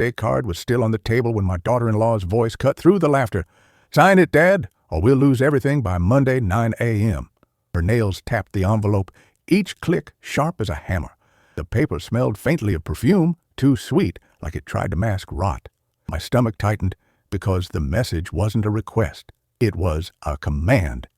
birthday card was still on the table when my daughter-in-law's voice cut through the laughter. "Sign it, Dad, or we'll lose everything by Monday, 9 a.m. Her nails tapped the envelope, each click sharp as a hammer. The paper smelled faintly of perfume, too sweet, like it tried to mask rot. My stomach tightened because the message wasn't a request. It was a command.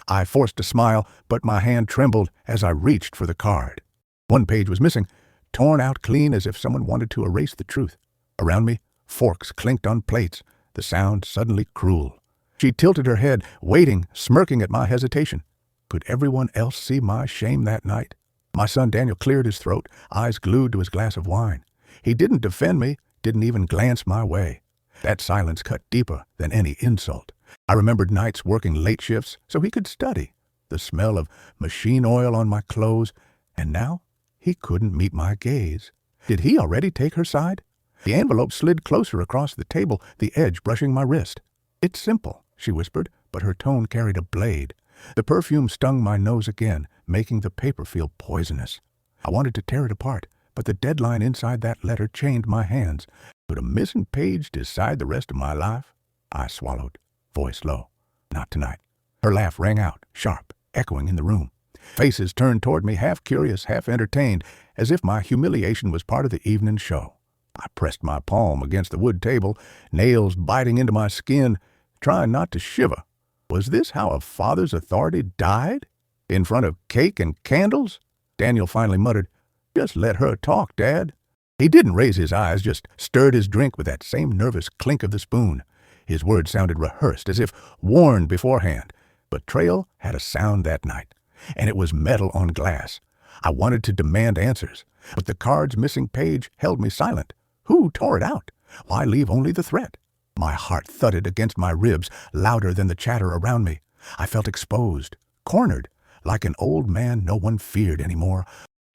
I forced a smile, but my hand trembled as I reached for the card. One page was missing, torn out clean as if someone wanted to erase the truth. Around me, forks clinked on plates, the sound suddenly cruel. She tilted her head, waiting, smirking at my hesitation. Could everyone else see my shame that night? My son Daniel cleared his throat, eyes glued to his glass of wine. He didn't defend me, didn't even glance my way. That silence cut deeper than any insult. I remembered nights working late shifts so he could study, the smell of machine oil on my clothes, and now he couldn't meet my gaze. Did he already take her side? The envelope slid closer across the table, the edge brushing my wrist. "It's simple," she whispered, but her tone carried a blade. The perfume stung my nose again, making the paper feel poisonous. I wanted to tear it apart, but the deadline inside that letter chained my hands. Could a missing page decide the rest of my life? I swallowed, voice low. Not tonight. Her laugh rang out, sharp, echoing in the room. Faces turned toward me, half curious, half entertained, as if my humiliation was part of the evening show. I pressed my palm against the wood table, nails biting into my skin, trying not to shiver. Was this how a father's authority died? In front of cake and candles? Daniel finally muttered, "Just let her talk, Dad." He didn't raise his eyes, just stirred his drink with that same nervous clink of the spoon. His words sounded rehearsed, as if warned beforehand. Betrayal had a sound that night, and it was metal on glass. I wanted to demand answers, but the card's missing page held me silent. Who tore it out? Why leave only the threat? My heart thudded against my ribs, louder than the chatter around me. I felt exposed, cornered, like an old man no one feared anymore.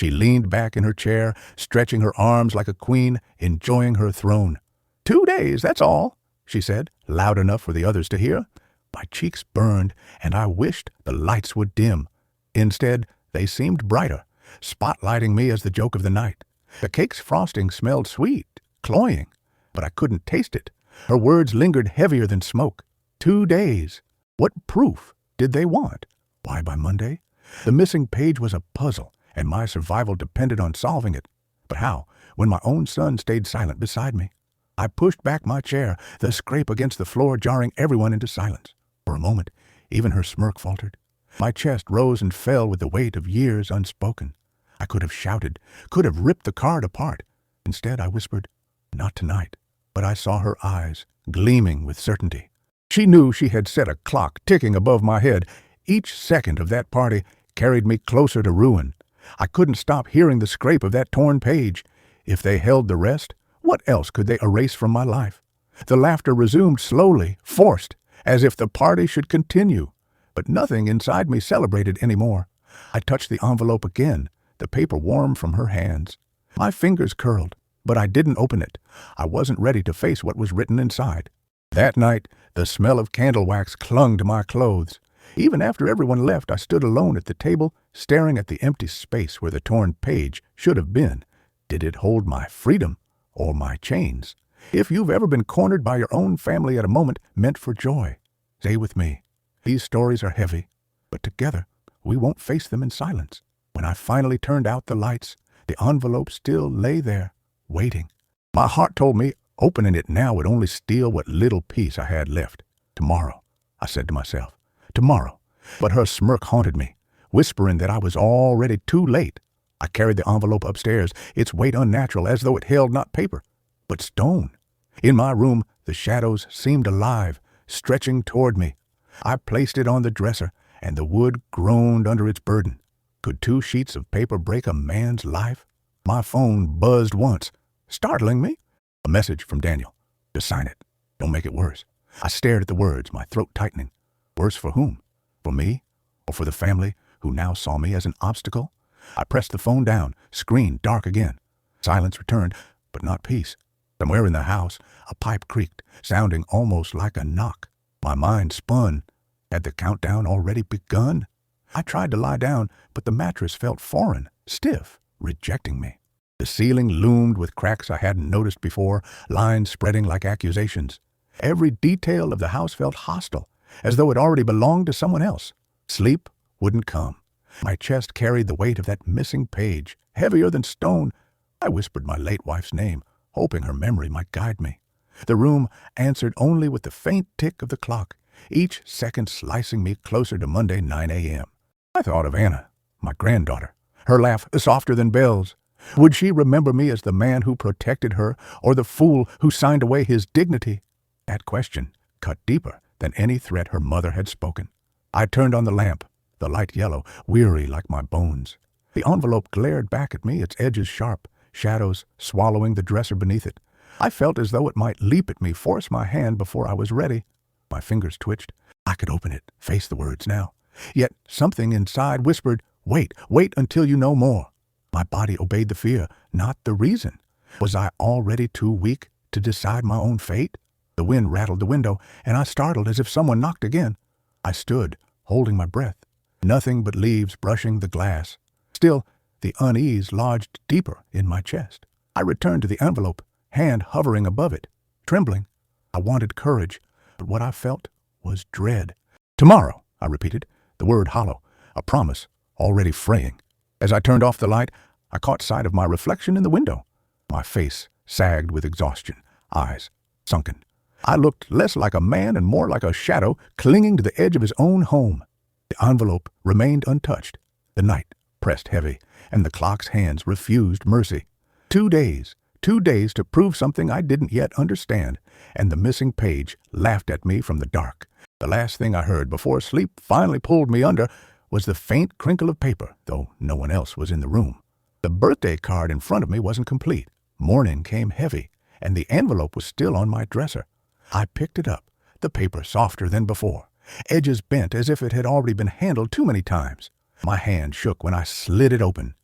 She leaned back in her chair, stretching her arms like a queen, enjoying her throne. 2 days, that's all," she said, loud enough for the others to hear. My cheeks burned, and I wished the lights would dim. Instead, they seemed brighter, spotlighting me as the joke of the night. The cake's frosting smelled sweet, cloying, but I couldn't taste it. Her words lingered heavier than smoke. 2 days. What proof did they want? Why by Monday? The missing page was a puzzle, and my survival depended on solving it. But how, when my own son stayed silent beside me? I pushed back my chair, the scrape against the floor jarring everyone into silence. For a moment, even her smirk faltered. My chest rose and fell with the weight of years unspoken. I could have shouted, could have ripped the card apart. Instead, I whispered, "Not tonight." But I saw her eyes, gleaming with certainty. She knew she had set a clock ticking above my head. Each second of that party carried me closer to ruin. I couldn't stop hearing the scrape of that torn page. If they held the rest, what else could they erase from my life? The laughter resumed slowly, forced, as if the party should continue. But nothing inside me celebrated anymore. I touched the envelope again, the paper warm from her hands. My fingers curled, but I didn't open it. I wasn't ready to face what was written inside. That night, the smell of candle wax clung to my clothes. Even after everyone left, I stood alone at the table, staring at the empty space where the torn page should have been. Did it hold my freedom or my chains? If you've ever been cornered by your own family at a moment meant for joy, stay with me. These stories are heavy, but together we won't face them in silence. When I finally turned out the lights, the envelope still lay there, waiting. My heart told me opening it now would only steal what little peace I had left. Tomorrow, I said to myself. Tomorrow. But her smirk haunted me, whispering that I was already too late. I carried the envelope upstairs, its weight unnatural, as though it held not paper, but stone. In my room, the shadows seemed alive, stretching toward me. I placed it on the dresser, and the wood groaned under its burden. Could 2 sheets of paper break a man's life? My phone buzzed once, startling me. A message from Daniel. To sign it. Don't make it worse. I stared at the words, my throat tightening. Worse for whom? For me? Or for the family who now saw me as an obstacle? I pressed the phone down, screen dark again. Silence returned, but not peace. Somewhere in the house, a pipe creaked, sounding almost like a knock. My mind spun. Had the countdown already begun? I tried to lie down, but the mattress felt foreign, stiff, rejecting me. The ceiling loomed with cracks I hadn't noticed before, lines spreading like accusations. Every detail of the house felt hostile, as though it already belonged to someone else. Sleep wouldn't come. My chest carried the weight of that missing page, heavier than stone. I whispered my late wife's name, hoping her memory might guide me. The room answered only with the faint tick of the clock, each second slicing me closer to Monday 9 a.m. I thought of Anna, my granddaughter, her laugh softer than bells. Would she remember me as the man who protected her, or the fool who signed away his dignity? That question cut deeper than any threat her mother had spoken. I turned on the lamp, the light yellow, weary like my bones. The envelope glared back at me, its edges sharp, shadows swallowing the dresser beneath it. I felt as though it might leap at me, force my hand before I was ready. My fingers twitched. I could open it, face the words now. Yet something inside whispered, "Wait until you know more." My body obeyed the fear, not the reason. Was I already too weak to decide my own fate? The wind rattled the window, and I startled as if someone knocked again. I stood, holding my breath. Nothing but leaves brushing the glass. Still, the unease lodged deeper in my chest. I returned to the envelope, hand hovering above it, trembling. I wanted courage, but what I felt was dread. "Tomorrow," I repeated, the word hollow, a promise already fraying. As I turned off the light, I caught sight of my reflection in the window. My face sagged with exhaustion, eyes sunken. I looked less like a man and more like a shadow clinging to the edge of his own home. The envelope remained untouched. The night pressed heavy, and the clock's hands refused mercy. 2 days to prove something I didn't yet understand, and the missing page laughed at me from the dark. The last thing I heard before sleep finally pulled me under was the faint crinkle of paper, though no one else was in the room. The birthday card in front of me wasn't complete. Morning came heavy, and the envelope was still on my dresser. I picked it up, the paper softer than before, edges bent as if it had already been handled too many times. My hand shook when I slid it open.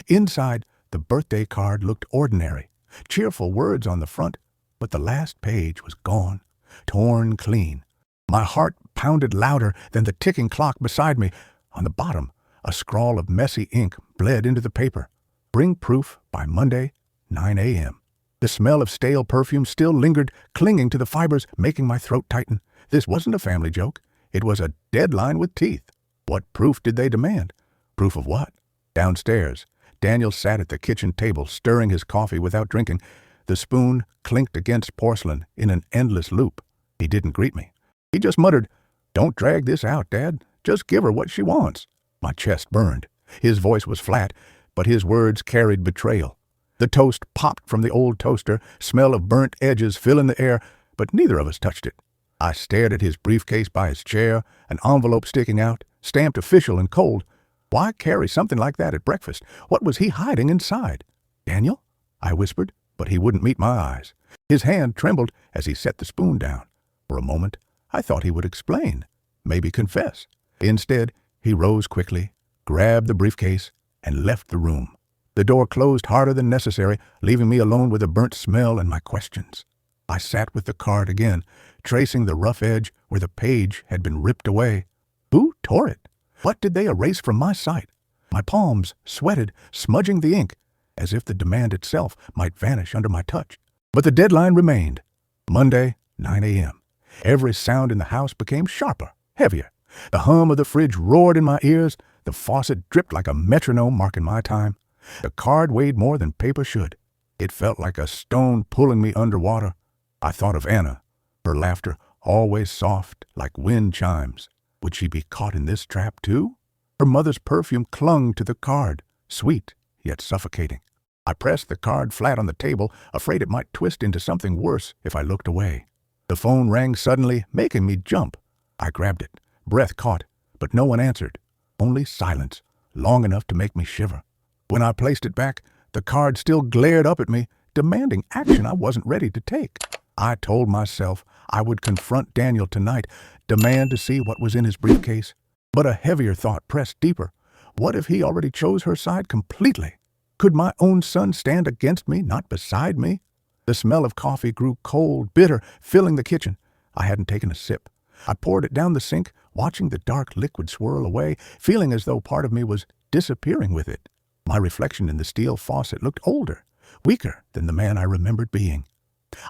Inside, the birthday card looked ordinary, cheerful words on the front, but the last page was gone, torn clean. My heart pounded louder than the ticking clock beside me. On the bottom, a scrawl of messy ink bled into the paper. "Bring proof by Monday, 9 a.m. The smell of stale perfume still lingered, clinging to the fibers, making my throat tighten. This wasn't a family joke. It was a deadline with teeth. What proof did they demand? Proof of what? Downstairs, Daniel sat at the kitchen table, stirring his coffee without drinking. The spoon clinked against porcelain in an endless loop. He didn't greet me. He just muttered, "Don't drag this out, Dad. Just give her what she wants." My chest burned. His voice was flat, but his words carried betrayal. The toast popped from the old toaster, smell of burnt edges filling the air, but neither of us touched it. I stared at his briefcase by his chair, an envelope sticking out, stamped official and cold. Why carry something like that at breakfast? What was he hiding inside? "Daniel?" I whispered, but he wouldn't meet my eyes. His hand trembled as he set the spoon down. For a moment, I thought he would explain, maybe confess. Instead, he rose quickly, grabbed the briefcase, and left the room. The door closed harder than necessary, leaving me alone with the burnt smell and my questions. I sat with the card again, tracing the rough edge where the page had been ripped away. Who tore it? What did they erase from my sight? My palms sweated, smudging the ink, as if the demand itself might vanish under my touch. But the deadline remained. Monday, 9 a.m. Every sound in the house became sharper, heavier. The hum of the fridge roared in my ears. The faucet dripped like a metronome marking my time. The card weighed more than paper should. It felt like a stone pulling me underwater. I thought of Anna, her laughter always soft like wind chimes. Would she be caught in this trap too? Her mother's perfume clung to the card, sweet yet suffocating. I pressed the card flat on the table, afraid it might twist into something worse if I looked away. The phone rang suddenly, making me jump. I grabbed it, breath caught, but no one answered. Only silence, long enough to make me shiver. When I placed it back, the card still glared up at me, demanding action I wasn't ready to take. I told myself I would confront Daniel tonight, demand to see what was in his briefcase. But a heavier thought pressed deeper. What if he already chose her side completely? Could my own son stand against me, not beside me? The smell of coffee grew cold, bitter, filling the kitchen. I hadn't taken a sip. I poured it down the sink, watching the dark liquid swirl away, feeling as though part of me was disappearing with it. My reflection in the steel faucet looked older, weaker than the man I remembered being.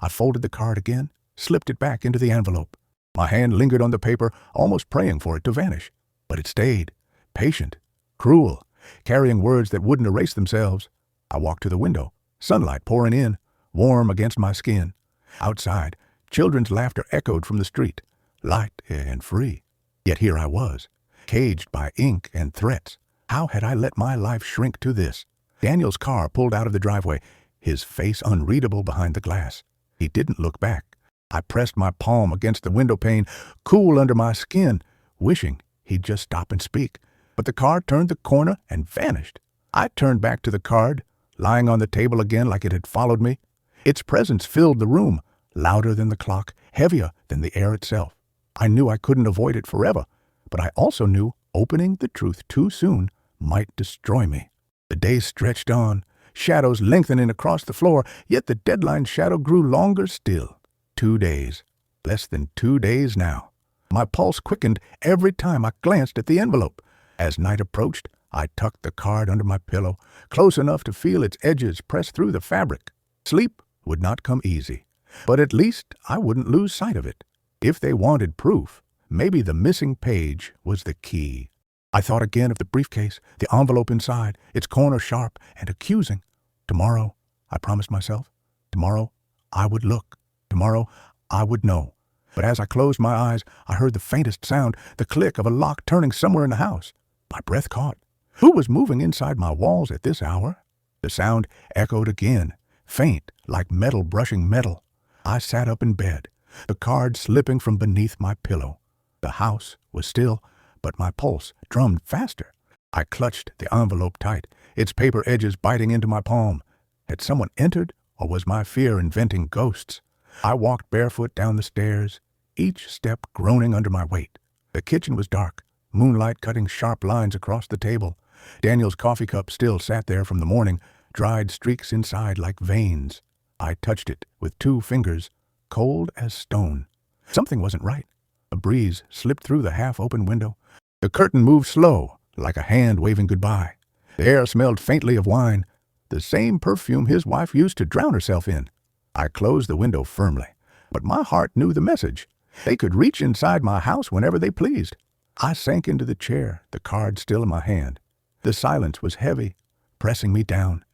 I folded the card again, slipped it back into the envelope. My hand lingered on the paper, almost praying for it to vanish. But it stayed, patient, cruel, carrying words that wouldn't erase themselves. I walked to the window, sunlight pouring in, warm against my skin. Outside, children's laughter echoed from the street, light and free. Yet here I was, caged by ink and threats. How had I let my life shrink to this? Daniel's car pulled out of the driveway, his face unreadable behind the glass. He didn't look back. I pressed my palm against the window pane, cool under my skin, wishing he'd just stop and speak. But the car turned the corner and vanished. I turned back to the card, lying on the table again like it had followed me. Its presence filled the room, louder than the clock, heavier than the air itself. I knew I couldn't avoid it forever, but I also knew opening the truth too soon might destroy me. The days stretched on, shadows lengthening across the floor, yet the deadline shadow grew longer still. 2 days. Less than 2 days now. My pulse quickened every time I glanced at the envelope. As night approached, I tucked the card under my pillow, close enough to feel its edges press through the fabric. Sleep would not come easy, but at least I wouldn't lose sight of it. If they wanted proof, maybe the missing page was the key. I thought again of the briefcase, the envelope inside, its corner sharp and accusing. Tomorrow, I promised myself, tomorrow I would look. Tomorrow I would know. But as I closed my eyes, I heard the faintest sound, the click of a lock turning somewhere in the house. My breath caught. Who was moving inside my walls at this hour? The sound echoed again, faint like metal brushing metal. I sat up in bed, the card slipping from beneath my pillow. The house was still, but my pulse drummed faster. I clutched the envelope tight, its paper edges biting into my palm. Had someone entered, or was my fear inventing ghosts? I walked barefoot down the stairs, each step groaning under my weight. The kitchen was dark, moonlight cutting sharp lines across the table. Daniel's coffee cup still sat there from the morning, dried streaks inside like veins. I touched it with 2 fingers, cold as stone. Something wasn't right. A breeze slipped through the half-open window. The curtain moved slow, like a hand waving goodbye. The air smelled faintly of wine, the same perfume his wife used to drown herself in. I closed the window firmly, but my heart knew the message. They could reach inside my house whenever they pleased. I sank into the chair, the card still in my hand. The silence was heavy, pressing me down.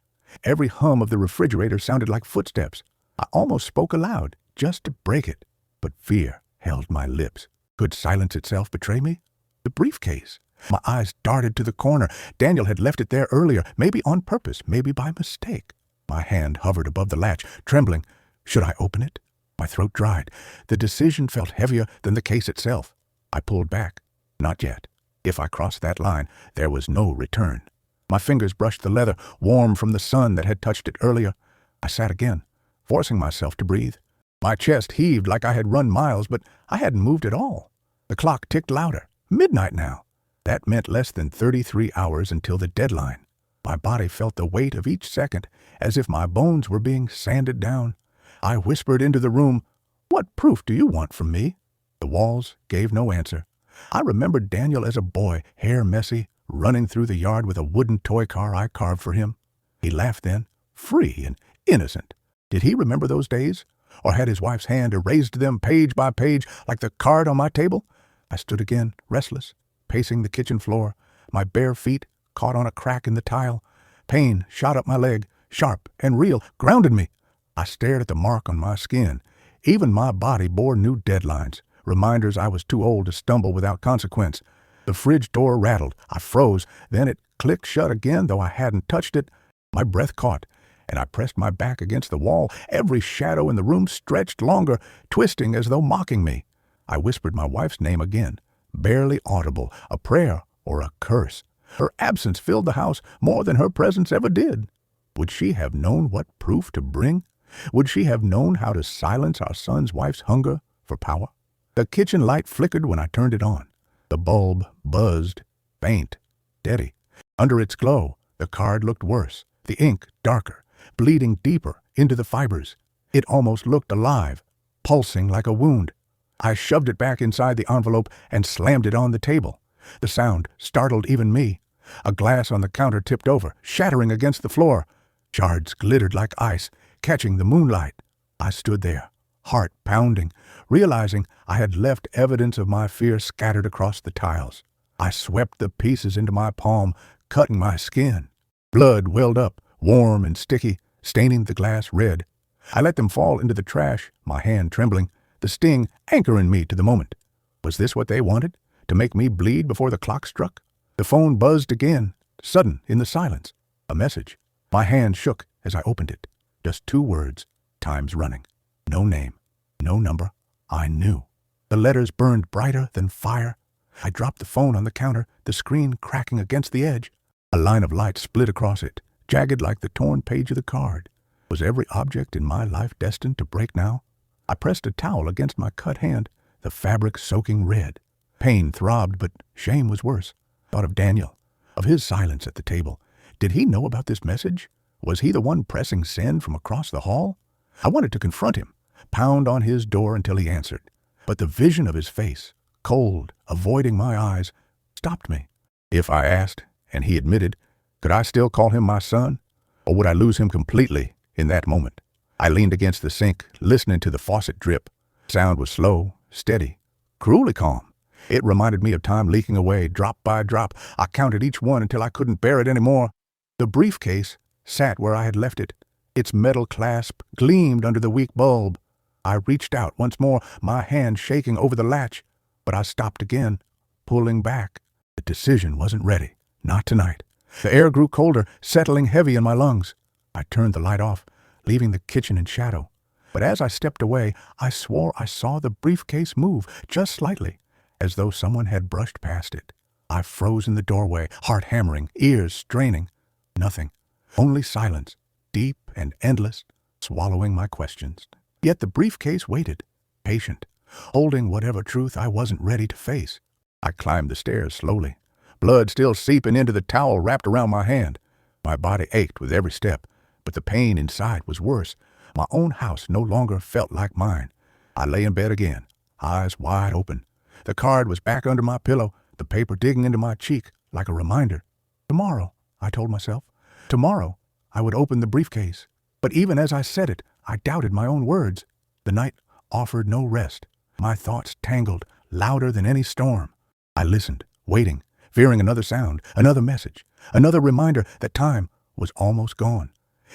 Every hum of the refrigerator sounded like footsteps. I almost spoke aloud, just to break it, but fear held my lips. Could silence itself betray me? The briefcase. My eyes darted to the corner. Daniel had left it there earlier, maybe on purpose, maybe by mistake. My hand hovered above the latch, trembling. Should I open it? My throat dried. The decision felt heavier than the case itself. I pulled back. Not yet. If I crossed that line, there was no return. My fingers brushed the leather, warm from the sun that had touched it earlier. I sat again, forcing myself to breathe. My chest heaved like I had run miles, but I hadn't moved at all. The clock ticked louder. Midnight now. That meant less than 33 hours until the deadline. My body felt the weight of each second, as if my bones were being sanded down. I whispered into the room, "What proof do you want from me?" The walls gave no answer. I remembered Daniel as a boy, hair messy, running through the yard with a wooden toy car I carved for him. He laughed then, free and innocent. Did he remember those days? Or had his wife's hand erased them page by page like the card on my table? I stood again, restless, pacing the kitchen floor, my bare feet caught on a crack in the tile. Pain shot up my leg, sharp and real, grounded me. I stared at the mark on my skin. Even my body bore new deadlines, reminders I was too old to stumble without consequence. The fridge door rattled. I froze. Then it clicked shut again, though I hadn't touched it. My breath caught, and I pressed my back against the wall. Every shadow in the room stretched longer, twisting as though mocking me. I whispered my wife's name again, barely audible, a prayer or a curse. Her absence filled the house more than her presence ever did. Would she have known what proof to bring? Would she have known how to silence our son's wife's hunger for power? The kitchen light flickered when I turned it on. The bulb buzzed, faint, steady. Under its glow, the card looked worse, the ink darker, bleeding deeper into the fibers. It almost looked alive, pulsing like a wound. I shoved it back inside the envelope and slammed it on the table. The sound startled even me. A glass on the counter tipped over, shattering against the floor. Shards glittered like ice, catching the moonlight. I stood there, heart pounding, realizing I had left evidence of my fear scattered across the tiles. I swept the pieces into my palm, cutting my skin. Blood welled up, warm and sticky, staining the glass red. I let them fall into the trash, my hand trembling, the sting anchoring me to the moment. Was this what they wanted? To make me bleed before the clock struck? The phone buzzed again, sudden in the silence. A message. My hand shook as I opened it. Just 2 words, time's running. No name, no number. I knew. The letters burned brighter than fire. I dropped the phone on the counter, the screen cracking against the edge. A line of light split across it, jagged like the torn page of the card. Was every object in my life destined to break now? I pressed a towel against my cut hand, the fabric soaking red. Pain throbbed, but shame was worse. Thought of Daniel, of his silence at the table. Did he know about this message? Was he the one pressing send from across the hall? I wanted to confront him, pound on his door until he answered. But the vision of his face, cold, avoiding my eyes, stopped me. If I asked, and he admitted, could I still call him my son? Or would I lose him completely in that moment? I leaned against the sink, listening to the faucet drip. Sound was slow, steady, cruelly calm. It reminded me of time leaking away, drop by drop. I counted each one until I couldn't bear it anymore. The briefcase sat where I had left it. Its metal clasp gleamed under the weak bulb. I reached out once more, my hand shaking over the latch. But I stopped again, pulling back. The decision wasn't ready. Not tonight. The air grew colder, settling heavy in my lungs. I turned the light off, leaving the kitchen in shadow. But as I stepped away, I swore I saw the briefcase move, just slightly, as though someone had brushed past it. I froze in the doorway, heart hammering, ears straining. Nothing. Only silence, deep and endless, swallowing my questions. Yet the briefcase waited, patient, holding whatever truth I wasn't ready to face. I climbed the stairs slowly, blood still seeping into the towel wrapped around my hand. My body ached with every step, but the pain inside was worse. My own house no longer felt like mine. I lay in bed again, eyes wide open. The card was back under my pillow, the paper digging into my cheek like a reminder. Tomorrow, I told myself, tomorrow I would open the briefcase. But even as I said it, I doubted my own words. The night offered no rest. My thoughts tangled, louder than any storm. I listened, waiting, fearing another sound, another message, another reminder that time was almost gone.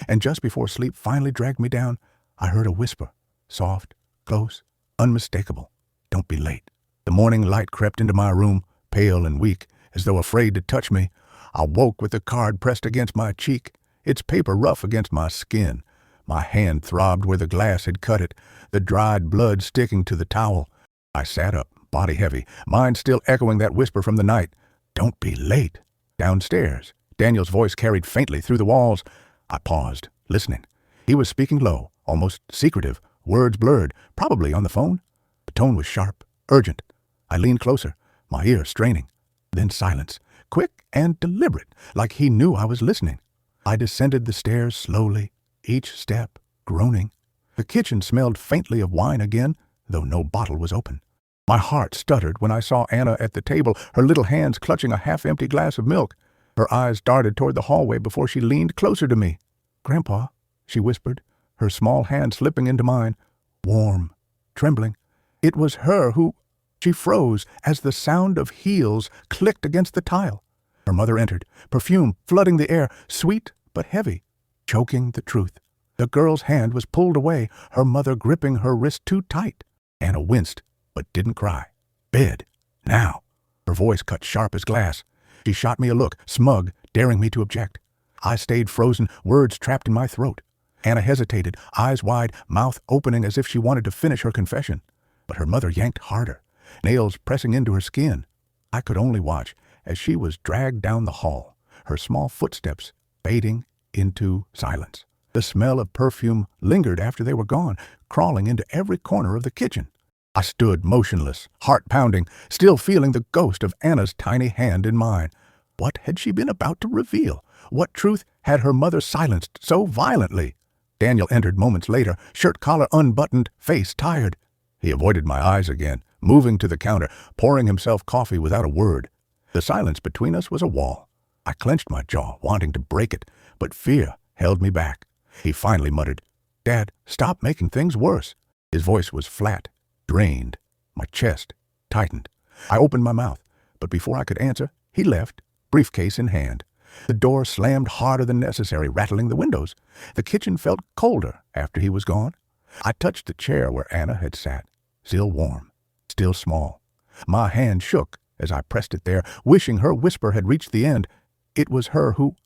And just before sleep finally dragged me down, I heard a whisper, soft, close, unmistakable. Don't be late. The morning light crept into my room, pale and weak, as though afraid to touch me. I woke with the card pressed against my cheek, its paper rough against my skin. My hand throbbed where the glass had cut it, the dried blood sticking to the towel. I sat up, body heavy, mind still echoing that whisper from the night. Don't be late. Downstairs, Daniel's voice carried faintly through the walls. I paused, listening. He was speaking low, almost secretive, words blurred, probably on the phone. The tone was sharp, urgent. I leaned closer, my ear straining. Then silence, quick and deliberate, like he knew I was listening. I descended the stairs slowly, each step groaning. The kitchen smelled faintly of wine again, though no bottle was open. My heart stuttered when I saw Anna at the table, her little hands clutching a half-empty glass of milk. Her eyes darted toward the hallway before she leaned closer to me. "Grandpa," she whispered, her small hand slipping into mine, warm, trembling. It was her who... She froze as the sound of heels clicked against the tile. Her mother entered, perfume flooding the air, sweet but heavy, choking the truth. The girl's hand was pulled away, her mother gripping her wrist too tight. Anna winced, but didn't cry. "Bed. Now." Her voice cut sharp as glass. She shot me a look, smug, daring me to object. I stayed frozen, words trapped in my throat. Anna hesitated, eyes wide, mouth opening as if she wanted to finish her confession. But her mother yanked harder, nails pressing into her skin. I could only watch as she was dragged down the hall, her small footsteps fading into silence. The smell of perfume lingered after they were gone, crawling into every corner of the kitchen. I stood motionless, heart pounding, still feeling the ghost of Anna's tiny hand in mine. What had she been about to reveal? What truth had her mother silenced so violently? Daniel entered moments later, shirt collar unbuttoned, face tired. He avoided my eyes again, moving to the counter, pouring himself coffee without a word. The silence between us was a wall. I clenched my jaw, wanting to break it, but fear held me back. He finally muttered, "Dad, stop making things worse." His voice was flat, drained. My chest tightened. I opened my mouth, but before I could answer, he left, briefcase in hand. The door slammed harder than necessary, rattling the windows. The kitchen felt colder after he was gone. I touched the chair where Anna had sat, still warm, still small. My hand shook as I pressed it there, wishing her whisper had reached the end. It was her who?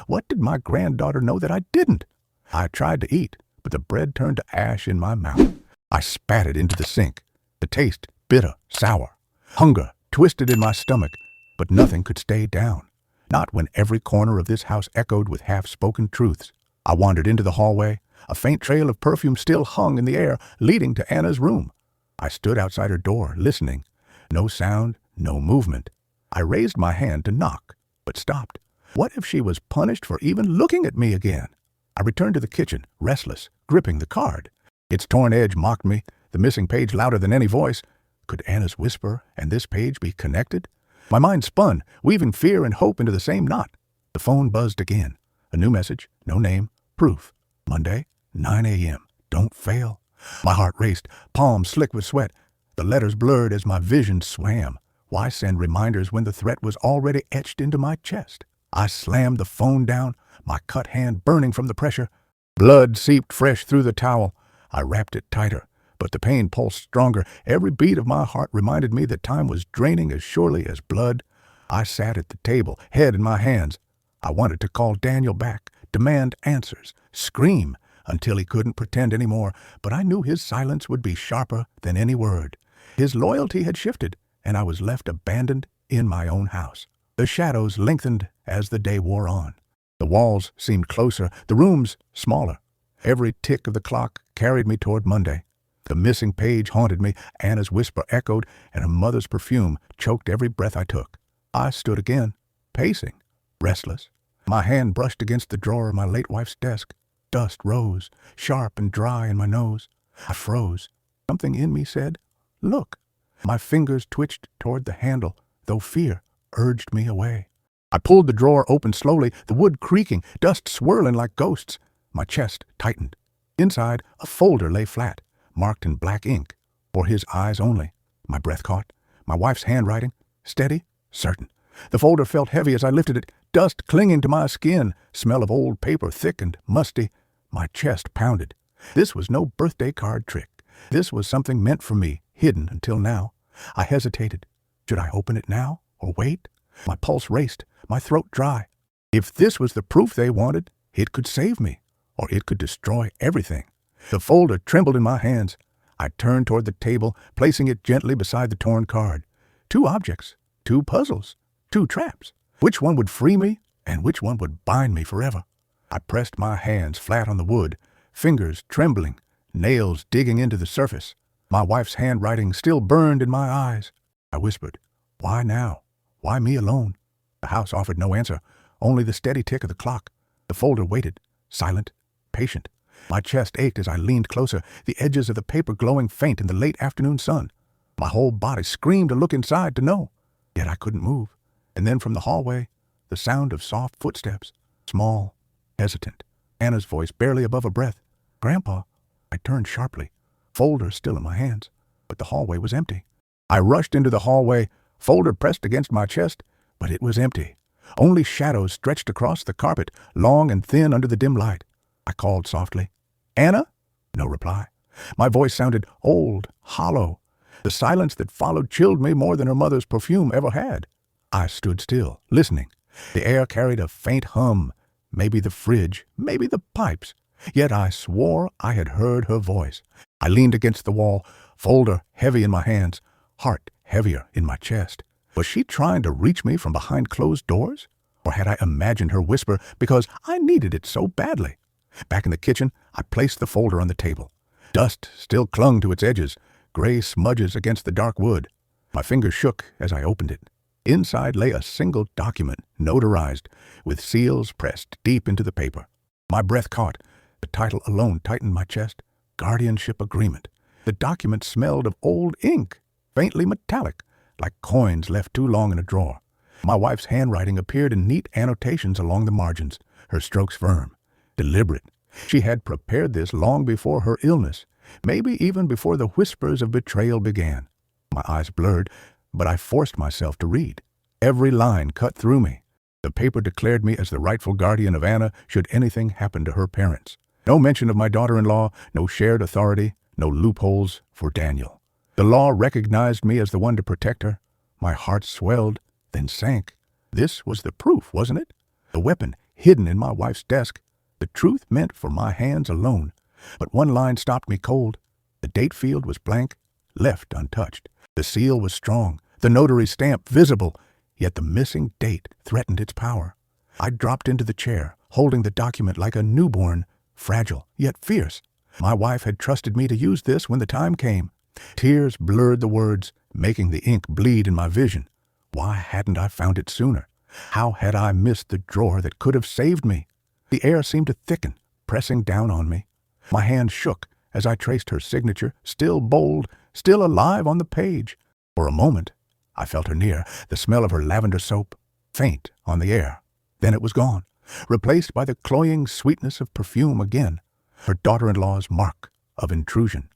What did my granddaughter know that I didn't? I tried to eat, but the bread turned to ash in my mouth. I spat it into the sink. The taste, bitter, sour. Hunger twisted in my stomach, but nothing could stay down. Not when every corner of this house echoed with half-spoken truths. I wandered into the hallway. A faint trail of perfume still hung in the air, leading to Anna's room. I stood outside her door, listening. No sound, no movement. I raised my hand to knock, but stopped. What if she was punished for even looking at me again? I returned to the kitchen, restless, gripping the card. Its torn edge mocked me, the missing page louder than any voice. Could Anna's whisper and this page be connected? My mind spun, weaving fear and hope into the same knot. The phone buzzed again. A new message, no name, proof. Monday, 9 a.m. Don't fail. My heart raced, palms slick with sweat. The letters blurred as my vision swam. Why send reminders when the threat was already etched into my chest? I slammed the phone down, my cut hand burning from the pressure. Blood seeped fresh through the towel. I wrapped it tighter, but the pain pulsed stronger. Every beat of my heart reminded me that time was draining as surely as blood. I sat at the table, head in my hands. I wanted to call Daniel back, demand answers, scream until he couldn't pretend anymore, but I knew his silence would be sharper than any word. His loyalty had shifted, and I was left abandoned in my own house. The shadows lengthened as the day wore on. The walls seemed closer, the rooms smaller. Every tick of the clock carried me toward Monday. The missing page haunted me, Anna's whisper echoed, and her mother's perfume choked every breath I took. I stood again, pacing, restless. My hand brushed against the drawer of my late wife's desk. Dust rose, sharp and dry in my nose. I froze. Something in me said, "Look." My fingers twitched toward the handle, though fear urged me away. I pulled the drawer open slowly, the wood creaking, dust swirling like ghosts. My chest tightened. Inside, a folder lay flat, marked in black ink, for his eyes only. My breath caught. My wife's handwriting, steady, certain. The folder felt heavy as I lifted it, dust clinging to my skin, smell of old paper thick and musty. My chest pounded. This was no birthday card trick. This was something meant for me, hidden until now. I hesitated. Should I open it now or wait? My pulse raced, my throat dry. If this was the proof they wanted, it could save me, or it could destroy everything. The folder trembled in my hands. I turned toward the table, placing it gently beside the torn card. 2 objects, 2 puzzles, 2 traps. Which one would free me, and which one would bind me forever? I pressed my hands flat on the wood, fingers trembling, nails digging into the surface. My wife's handwriting still burned in my eyes. I whispered, "Why now? Why me alone?" The house offered no answer, only the steady tick of the clock. The folder waited, silent, patient. My chest ached as I leaned closer, the edges of the paper glowing faint in the late afternoon sun. My whole body screamed to look inside to know, yet I couldn't move. And then from the hallway, the sound of soft footsteps, small, hesitant. Anna's voice barely above a breath. "Grandpa." I turned sharply, folder still in my hands, but the hallway was empty. I rushed into the hallway, folder pressed against my chest, but it was empty. Only shadows stretched across the carpet, long and thin under the dim light. I called softly, "Anna?" No reply. My voice sounded old, hollow. The silence that followed chilled me more than her mother's perfume ever had. I stood still, listening. The air carried a faint hum, maybe the fridge, maybe the pipes. Yet I swore I had heard her voice. I leaned against the wall, folder heavy in my hands, heart heavier in my chest. Was she trying to reach me from behind closed doors? Or had I imagined her whisper because I needed it so badly? Back in the kitchen, I placed the folder on the table. Dust still clung to its edges, gray smudges against the dark wood. My fingers shook as I opened it. Inside lay a single document, notarized, with seals pressed deep into the paper. My breath caught. The title alone tightened my chest. Guardianship Agreement. The document smelled of old ink, faintly metallic, like coins left too long in a drawer. My wife's handwriting appeared in neat annotations along the margins. her strokes firm, deliberate. She had prepared this long before her illness, maybe even before the whispers of betrayal began. My eyes blurred, but I forced myself to read. Every line cut through me. The paper declared me as the rightful guardian of Anna should anything happen to her parents. No mention of my daughter-in-law, no shared authority, no loopholes for Daniel. The law recognized me as the one to protect her. My heart swelled, then sank. This was the proof, wasn't it? The weapon hidden in my wife's desk. The truth meant for my hands alone. But one line stopped me cold. The date field was blank, left untouched. The seal was strong, the notary stamp visible, yet the missing date threatened its power. I dropped into the chair, holding the document like a newborn, fragile yet fierce. My wife had trusted me to use this when the time came. Tears blurred the words, making the ink bleed in my vision. Why hadn't I found it sooner? How had I missed the drawer that could have saved me? The air seemed to thicken, pressing down on me. My hand shook as I traced her signature, still bold, still alive on the page. For a moment, I felt her near, the smell of her lavender soap, faint on the air. Then it was gone, replaced by the cloying sweetness of perfume again, her daughter-in-law's mark of intrusion.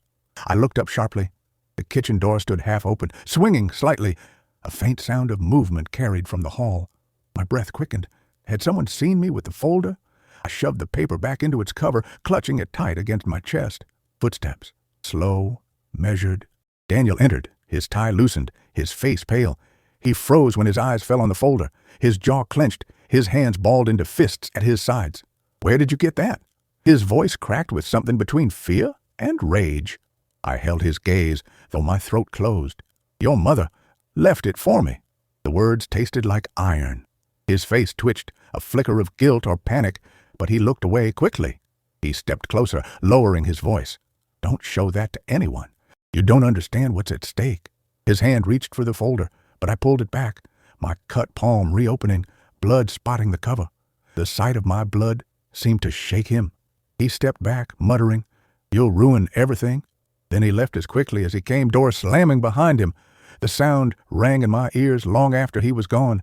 I looked up sharply. The kitchen door stood half open, swinging slightly. A faint sound of movement carried from the hall. My breath quickened. Had someone seen me with the folder? I shoved the paper back into its cover, clutching it tight against my chest. Footsteps, slow, measured. Daniel entered, his tie loosened, his face pale. He froze when his eyes fell on the folder, his jaw clenched, his hands balled into fists at his sides. "Where did you get that?" His voice cracked with something between fear and rage. I held his gaze, though my throat closed. "Your mother left it for me." The words tasted like iron. His face twitched, a flicker of guilt or panic, but he looked away quickly. He stepped closer, lowering his voice. "Don't show that to anyone. You don't understand what's at stake." His hand reached for the folder, but I pulled it back, my cut palm reopening, blood spotting the cover. The sight of my blood seemed to shake him. He stepped back, muttering, "You'll ruin everything." Then he left as quickly as he came, door slamming behind him. The sound rang in my ears long after he was gone.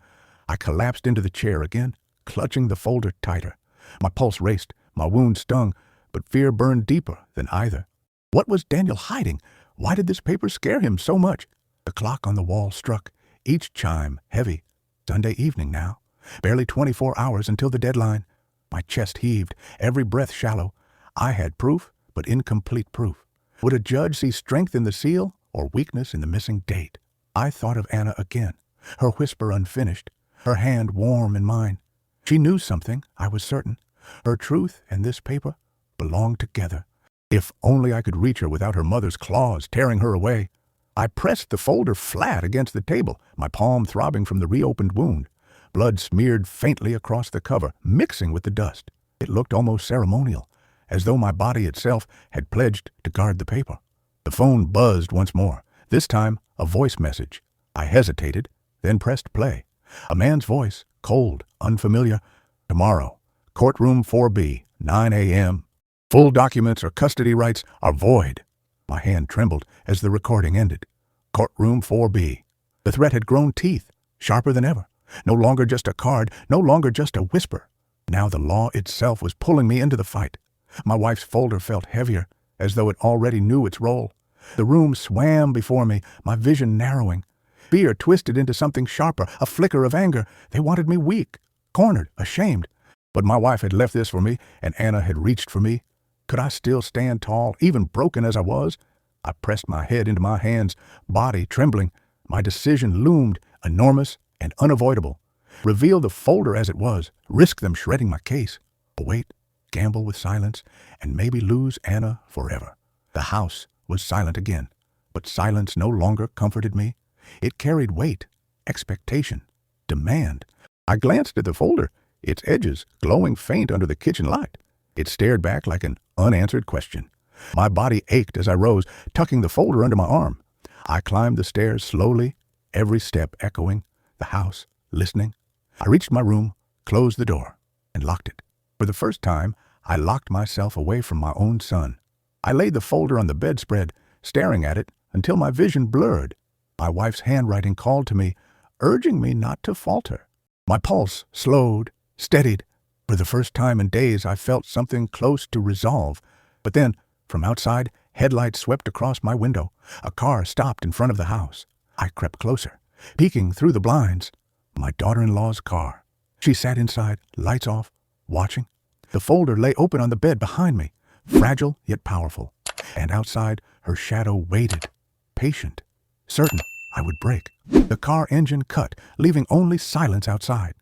I collapsed into the chair again, clutching the folder tighter. My pulse raced, my wound stung, but fear burned deeper than either. What was Daniel hiding? Why did this paper scare him so much? The clock on the wall struck, each chime heavy. Sunday evening now. Barely 24 hours until the deadline. My chest heaved, every breath shallow. I had proof, but incomplete proof. Would a judge see strength in the seal or weakness in the missing date? I thought of Anna again, her whisper unfinished, her hand warm in mine. She knew something, I was certain. Her truth and this paper belonged together. If only I could reach her without her mother's claws tearing her away. I pressed the folder flat against the table, my palm throbbing from the reopened wound. Blood smeared faintly across the cover, mixing with the dust. It looked almost ceremonial, as though my body itself had pledged to guard the paper. The phone buzzed once more, this time a voice message. I hesitated, then pressed play. A man's voice, cold, unfamiliar. "Tomorrow, courtroom 4B, 9 a.m. Full documents or custody rights are void." My hand trembled as the recording ended. Courtroom 4B. The threat had grown teeth, sharper than ever. No longer just a card, no longer just a whisper. Now the law itself was pulling me into the fight. My wife's folder felt heavier, as though it already knew its role. The room swam before me, my vision narrowing. Fear twisted into something sharper, a flicker of anger. They wanted me weak, cornered, ashamed. But my wife had left this for me, and Anna had reached for me. Could I still stand tall, even broken as I was? I pressed my head into my hands, body trembling. My decision loomed, enormous and unavoidable. Reveal the folder as it was, risk them shredding my case. Await, gamble with silence, and maybe lose Anna forever. The house was silent again, but silence no longer comforted me. It carried weight, expectation, demand. I glanced at the folder, its edges glowing faint under the kitchen light. It stared back like an unanswered question. My body ached as I rose, tucking the folder under my arm. I climbed the stairs slowly, every step echoing, the house listening. I reached my room, closed the door, and locked it. For the first time, I locked myself away from my own son. I laid the folder on the bedspread, staring at it until my vision blurred. My wife's handwriting called to me, urging me not to falter. My pulse slowed, steadied. For the first time in days, I felt something close to resolve. But then, from outside, headlights swept across my window. A car stopped in front of the house. I crept closer, peeking through the blinds. My daughter-in-law's car. She sat inside, lights off, watching. The folder lay open on the bed behind me, fragile yet powerful. And outside, her shadow waited, patient, certain I would break. The car engine cut, leaving only silence outside.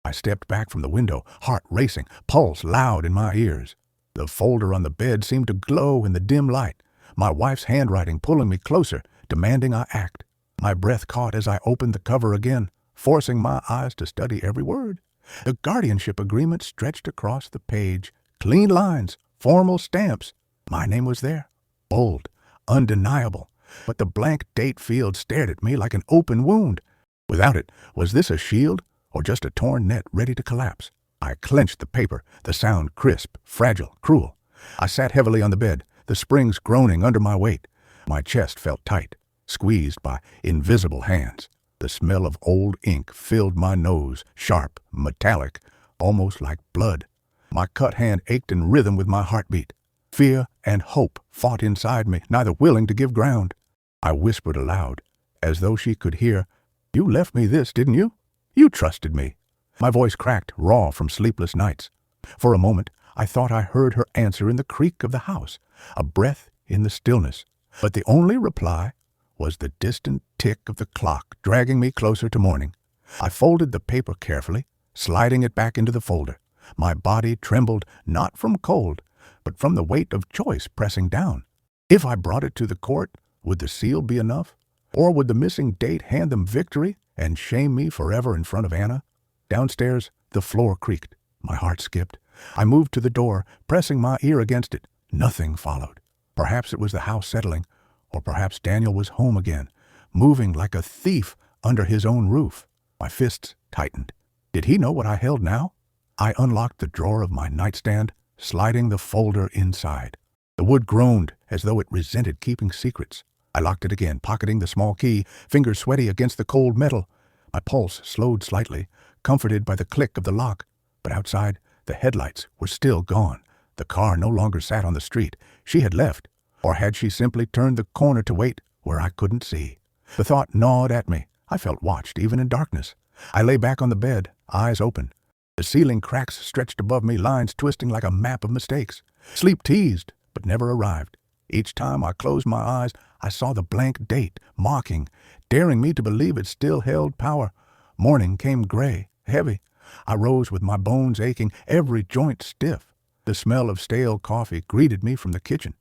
I stepped back from the window, heart racing, pulse loud in my ears. The folder on the bed seemed to glow in the dim light, my wife's handwriting pulling me closer, demanding I act. My breath caught as I opened the cover again, forcing my eyes to study every word. The guardianship agreement stretched across the page, clean lines, formal stamps. My name was there, bold, undeniable, but the blank date field stared at me like an open wound. Without it, was this a shield or just a torn net ready to collapse? I clenched the paper, the sound crisp, fragile, cruel. I sat heavily on the bed, the springs groaning under my weight. My chest felt tight, squeezed by invisible hands. The smell of old ink filled my nose, sharp, metallic, almost like blood. My cut hand ached in rhythm with my heartbeat. Fear and hope fought inside me, neither willing to give ground. I whispered aloud, as though she could hear, "You left me this, didn't you? You trusted me." My voice cracked, raw from sleepless nights. For a moment, I thought I heard her answer in the creak of the house, a breath in the stillness. But the only reply was the distant tick of the clock dragging me closer to morning. I folded the paper carefully, sliding it back into the folder. My body trembled not from cold, but from the weight of choice pressing down. If I brought it to the court, would the seal be enough? Or would the missing date hand them victory and shame me forever in front of Anna? Downstairs, the floor creaked. My heart skipped. I moved to the door, pressing my ear against it. Nothing followed. Perhaps it was the house settling, or perhaps Daniel was home again, moving like a thief under his own roof. My fists tightened. Did he know what I held now? I unlocked the drawer of my nightstand, sliding the folder inside. The wood groaned as though it resented keeping secrets. I locked it again, pocketing the small key, fingers sweaty against the cold metal. My pulse slowed slightly, comforted by the click of the lock. But outside, the headlights were still gone. The car no longer sat on the street. She had left. Or had she simply turned the corner to wait where I couldn't see? The thought gnawed at me. I felt watched, even in darkness. I lay back on the bed, eyes open. The ceiling cracks stretched above me, lines twisting like a map of mistakes. Sleep teased, but never arrived. Each time I closed my eyes, I saw the blank date, mocking, daring me to believe it still held power. Morning came gray, heavy. I rose with my bones aching, every joint stiff. The smell of stale coffee greeted me from the kitchen.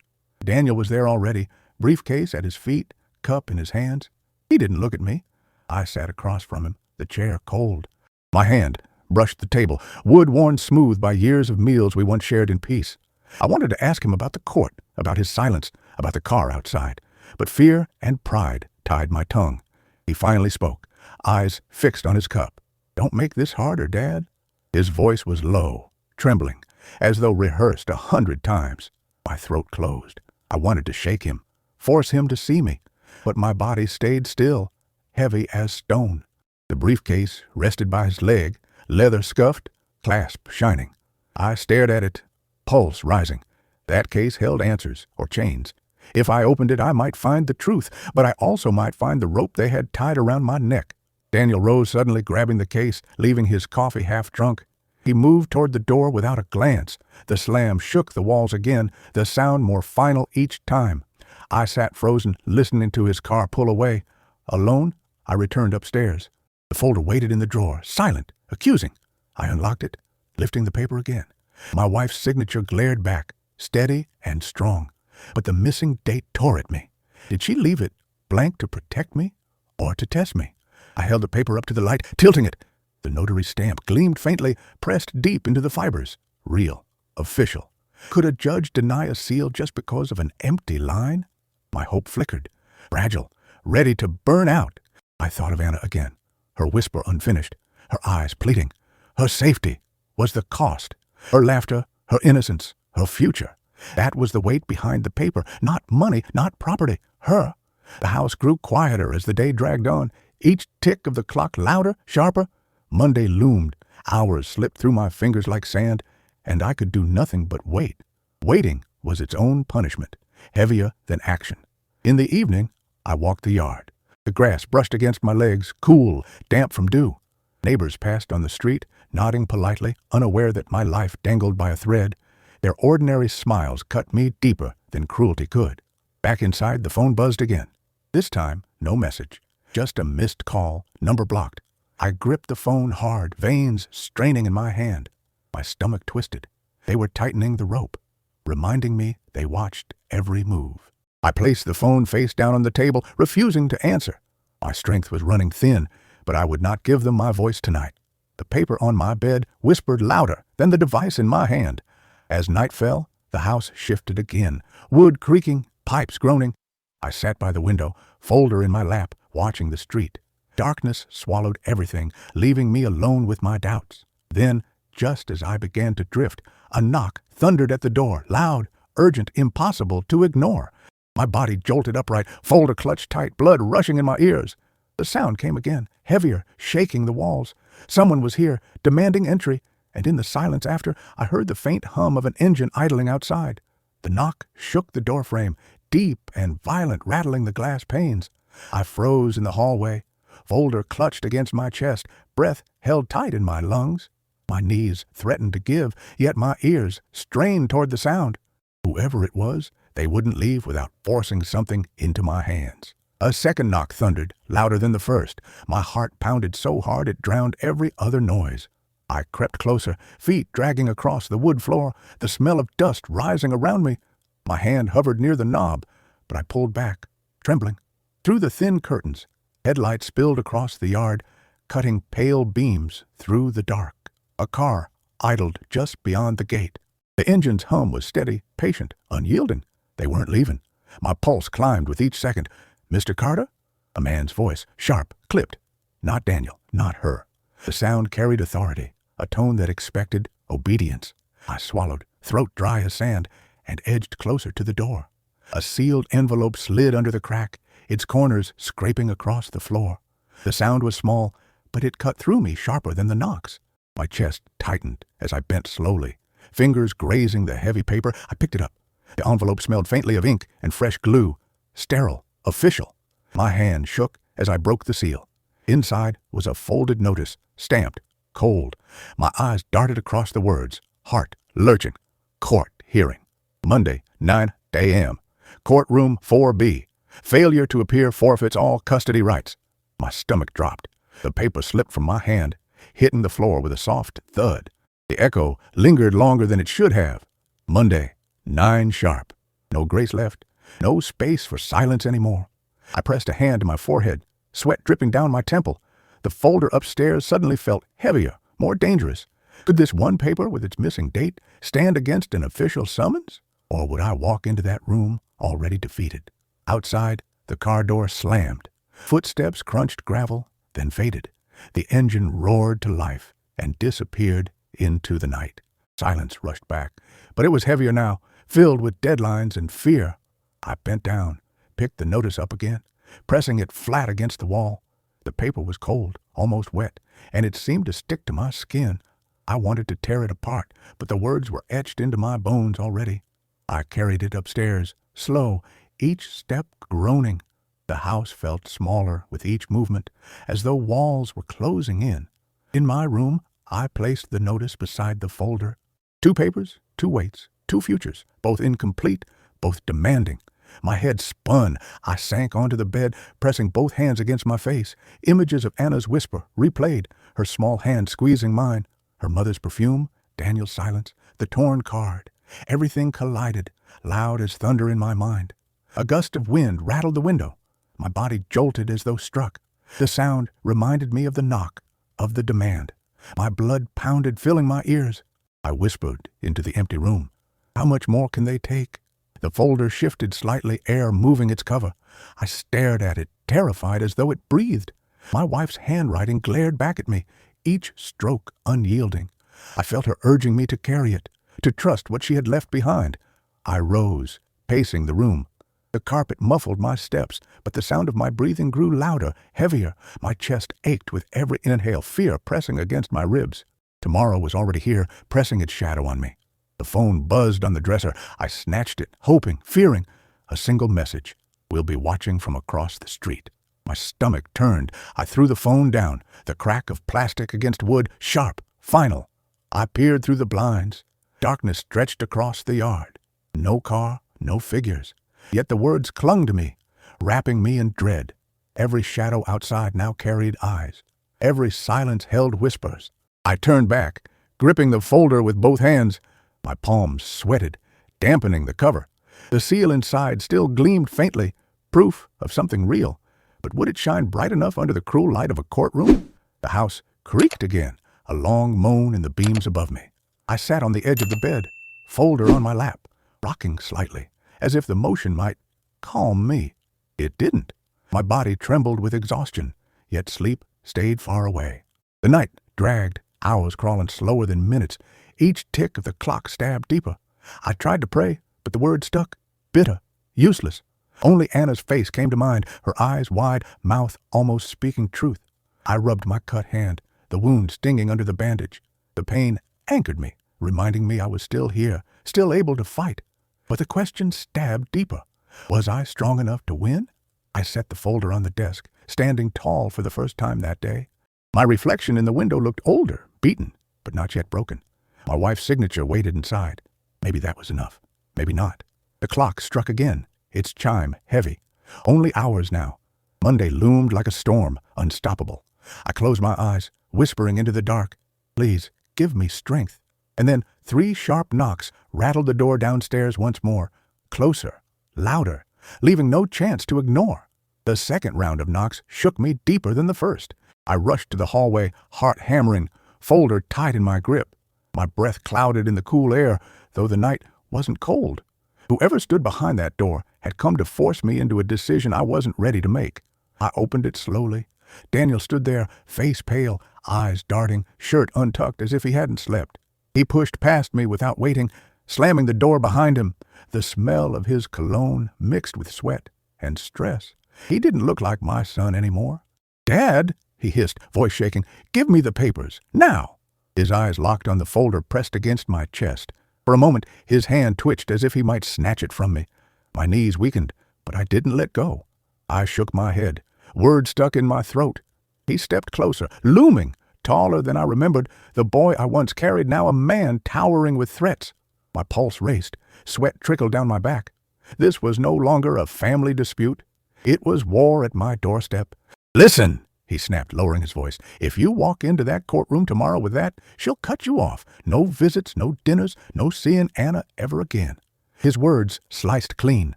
Daniel was there already, briefcase at his feet, cup in his hands. He didn't look at me. I sat across from him, the chair cold. My hand brushed the table, wood worn smooth by years of meals we once shared in peace. I wanted to ask him about the court, about his silence, about the car outside, but fear and pride tied my tongue. He finally spoke, eyes fixed on his cup. "Don't make this harder, Dad." His voice was low, trembling, as though rehearsed 100 times. My throat closed. I wanted to shake him, force him to see me, but my body stayed still, heavy as stone. The briefcase rested by his leg, leather scuffed, clasp shining. I stared at it, pulse rising. That case held answers, or chains. If I opened it, I might find the truth, but I also might find the rope they had tied around my neck. Daniel rose suddenly, grabbing the case, leaving his coffee half drunk. He moved toward the door without a glance. The slam shook the walls again, the sound more final each time. I sat frozen, listening to his car pull away. Alone, I returned upstairs. The folder waited in the drawer, silent, accusing. I unlocked it, lifting the paper again. My wife's signature glared back, steady and strong. But the missing date tore at me. Did she leave it blank to protect me or to test me? I held the paper up to the light, tilting it. The notary's stamp gleamed faintly, pressed deep into the fibers. Real, official. Could a judge deny a seal just because of an empty line? My hope flickered, fragile, ready to burn out. I thought of Anna again, her whisper unfinished, her eyes pleading. Her safety was the cost. Her laughter, her innocence, her future. That was the weight behind the paper, not money, not property, her. The house grew quieter as the day dragged on, each tick of the clock louder, sharper. Monday loomed. Hours slipped through my fingers like sand. and I could do nothing but wait. Waiting was its own punishment, heavier than action. In the evening, I walked the yard. The grass brushed against my legs, cool, damp from dew. Neighbors passed on the street, nodding politely, unaware that my life dangled by a thread. Their ordinary smiles cut me deeper than cruelty could. Back inside, the phone buzzed again. This time, no message, just a missed call, number blocked. I gripped the phone hard, veins straining in my hand. My stomach twisted. They were tightening the rope, reminding me they watched every move. I placed the phone face down on the table, refusing to answer. My strength was running thin, but I would not give them my voice tonight. The paper on my bed whispered louder than the device in my hand. As night fell, the house shifted again, wood creaking, pipes groaning. I sat by the window, folder in my lap, watching the street. Darkness swallowed everything, leaving me alone with my doubts. Then, just as I began to drift, a knock thundered at the door, loud, urgent, impossible to ignore. My body jolted upright, folder clutched tight, blood rushing in my ears. The sound came again, heavier, shaking the walls. Someone was here, demanding entry, and in the silence after, I heard the faint hum of an engine idling outside. The knock shook the doorframe, deep and violent, rattling the glass panes. I froze in the hallway. Folder clutched against my chest, breath held tight in my lungs. My knees threatened to give, yet my ears strained toward the sound. Whoever it was, they wouldn't leave without forcing something into my hands. A second knock thundered, louder than the first. My heart pounded so hard it drowned every other noise. I crept closer, feet dragging across the wood floor, the smell of dust rising around me. My hand hovered near the knob, but I pulled back, trembling. Through the thin curtains, headlights spilled across the yard, cutting pale beams through the dark. A car idled just beyond the gate. The engine's hum was steady, patient, unyielding. They weren't leaving. My pulse climbed with each second. "Mr. Carter?" A man's voice, sharp, clipped. Not Daniel, not her. The sound carried authority, a tone that expected obedience. I swallowed, throat dry as sand, and edged closer to the door. A sealed envelope slid under the crack, its corners scraping across the floor. The sound was small, but it cut through me sharper than the knocks. My chest tightened as I bent slowly. Fingers grazing the heavy paper, I picked it up. The envelope smelled faintly of ink and fresh glue. Sterile, official. My hand shook as I broke the seal. Inside was a folded notice, stamped, cold. My eyes darted across the words, heart lurching. Court hearing. Monday, 9 a.m. Courtroom 4B. Failure to appear forfeits all custody rights. My stomach dropped. The paper slipped from my hand, hitting the floor with a soft thud. The echo lingered longer than it should have. Monday, 9 sharp. No grace left. No space for silence anymore. I pressed a hand to my forehead, sweat dripping down my temple. The folder upstairs suddenly felt heavier, more dangerous. Could this one paper with its missing date stand against an official summons? Or would I walk into that room already defeated? Outside, the car door slammed. Footsteps crunched gravel, then faded. The engine roared to life and disappeared into the night. Silence rushed back, but it was heavier now, filled with deadlines and fear. I bent down, picked the notice up again, pressing it flat against the wall. The paper was cold, almost wet, and it seemed to stick to my skin. I wanted to tear it apart, but the words were etched into my bones already. I carried it upstairs, slow, each step groaning. The house felt smaller with each movement, as though walls were closing in. In my room, I placed the notice beside the folder. 2 papers, 2 weights, 2 futures, both incomplete, both demanding. My head spun. I sank onto the bed, pressing both hands against my face. Images of Anna's whisper replayed, her small hand squeezing mine. Her mother's perfume, Daniel's silence, the torn card. Everything collided, loud as thunder in my mind. A gust of wind rattled the window. My body jolted as though struck. The sound reminded me of the knock, of the demand. My blood pounded, filling my ears. I whispered into the empty room. How much more can they take? The folder shifted slightly, air moving its cover. I stared at it, terrified as though it breathed. My wife's handwriting glared back at me, each stroke unyielding. I felt her urging me to carry it, to trust what she had left behind. I rose, pacing the room. The carpet muffled my steps, but the sound of my breathing grew louder, heavier. My chest ached with every inhale, fear pressing against my ribs. Tomorrow was already here, pressing its shadow on me. The phone buzzed on the dresser. I snatched it, hoping, fearing. A single message. We'll be watching from across the street. My stomach turned. I threw the phone down. The crack of plastic against wood, sharp, final. I peered through the blinds. Darkness stretched across the yard. No car, no figures. Yet the words clung to me, wrapping me in dread. Every shadow outside now carried eyes. Every silence held whispers. I turned back, gripping the folder with both hands. My palms sweated, dampening the cover. The seal inside still gleamed faintly, proof of something real. But would it shine bright enough under the cruel light of a courtroom? The house creaked again, a long moan in the beams above me. I sat on the edge of the bed, folder on my lap, rocking slightly, as if the motion might calm me. It didn't. My body trembled with exhaustion, yet sleep stayed far away. The night dragged, hours crawling slower than minutes. Each tick of the clock stabbed deeper. I tried to pray, but the words stuck, bitter, useless. Only Anna's face came to mind, her eyes wide, mouth almost speaking truth. I rubbed my cut hand, the wound stinging under the bandage. The pain anchored me, reminding me I was still here, still able to fight. But the question stabbed deeper. Was I strong enough to win? I set the folder on the desk, standing tall for the first time that day. My reflection in the window looked older, beaten, but not yet broken. My wife's signature waited inside. Maybe that was enough. Maybe not. The clock struck again, its chime heavy. Only hours now. Monday loomed like a storm, unstoppable. I closed my eyes, whispering into the dark, "Please, give me strength." And then 3 sharp knocks rattled the door downstairs once more, closer, louder, leaving no chance to ignore. The second round of knocks shook me deeper than the first. I rushed to the hallway, heart hammering, folder tight in my grip. My breath clouded in the cool air, though the night wasn't cold. Whoever stood behind that door had come to force me into a decision I wasn't ready to make. I opened it slowly. Daniel stood there, face pale, eyes darting, shirt untucked as if he hadn't slept. He pushed past me without waiting, slamming the door behind him. The smell of his cologne mixed with sweat and stress. He didn't look like my son anymore. "Dad," he hissed, voice shaking, "give me the papers, now." His eyes locked on the folder pressed against my chest. For a moment, his hand twitched as if he might snatch it from me. My knees weakened, but I didn't let go. I shook my head, words stuck in my throat. He stepped closer, looming, taller than I remembered, the boy I once carried, now a man towering with threats. My pulse raced, sweat trickled down my back. This was no longer a family dispute. It was war at my doorstep. "Listen," he snapped, lowering his voice. "If you walk into that courtroom tomorrow with that, she'll cut you off. No visits, no dinners, no seeing Anna ever again." His words sliced clean,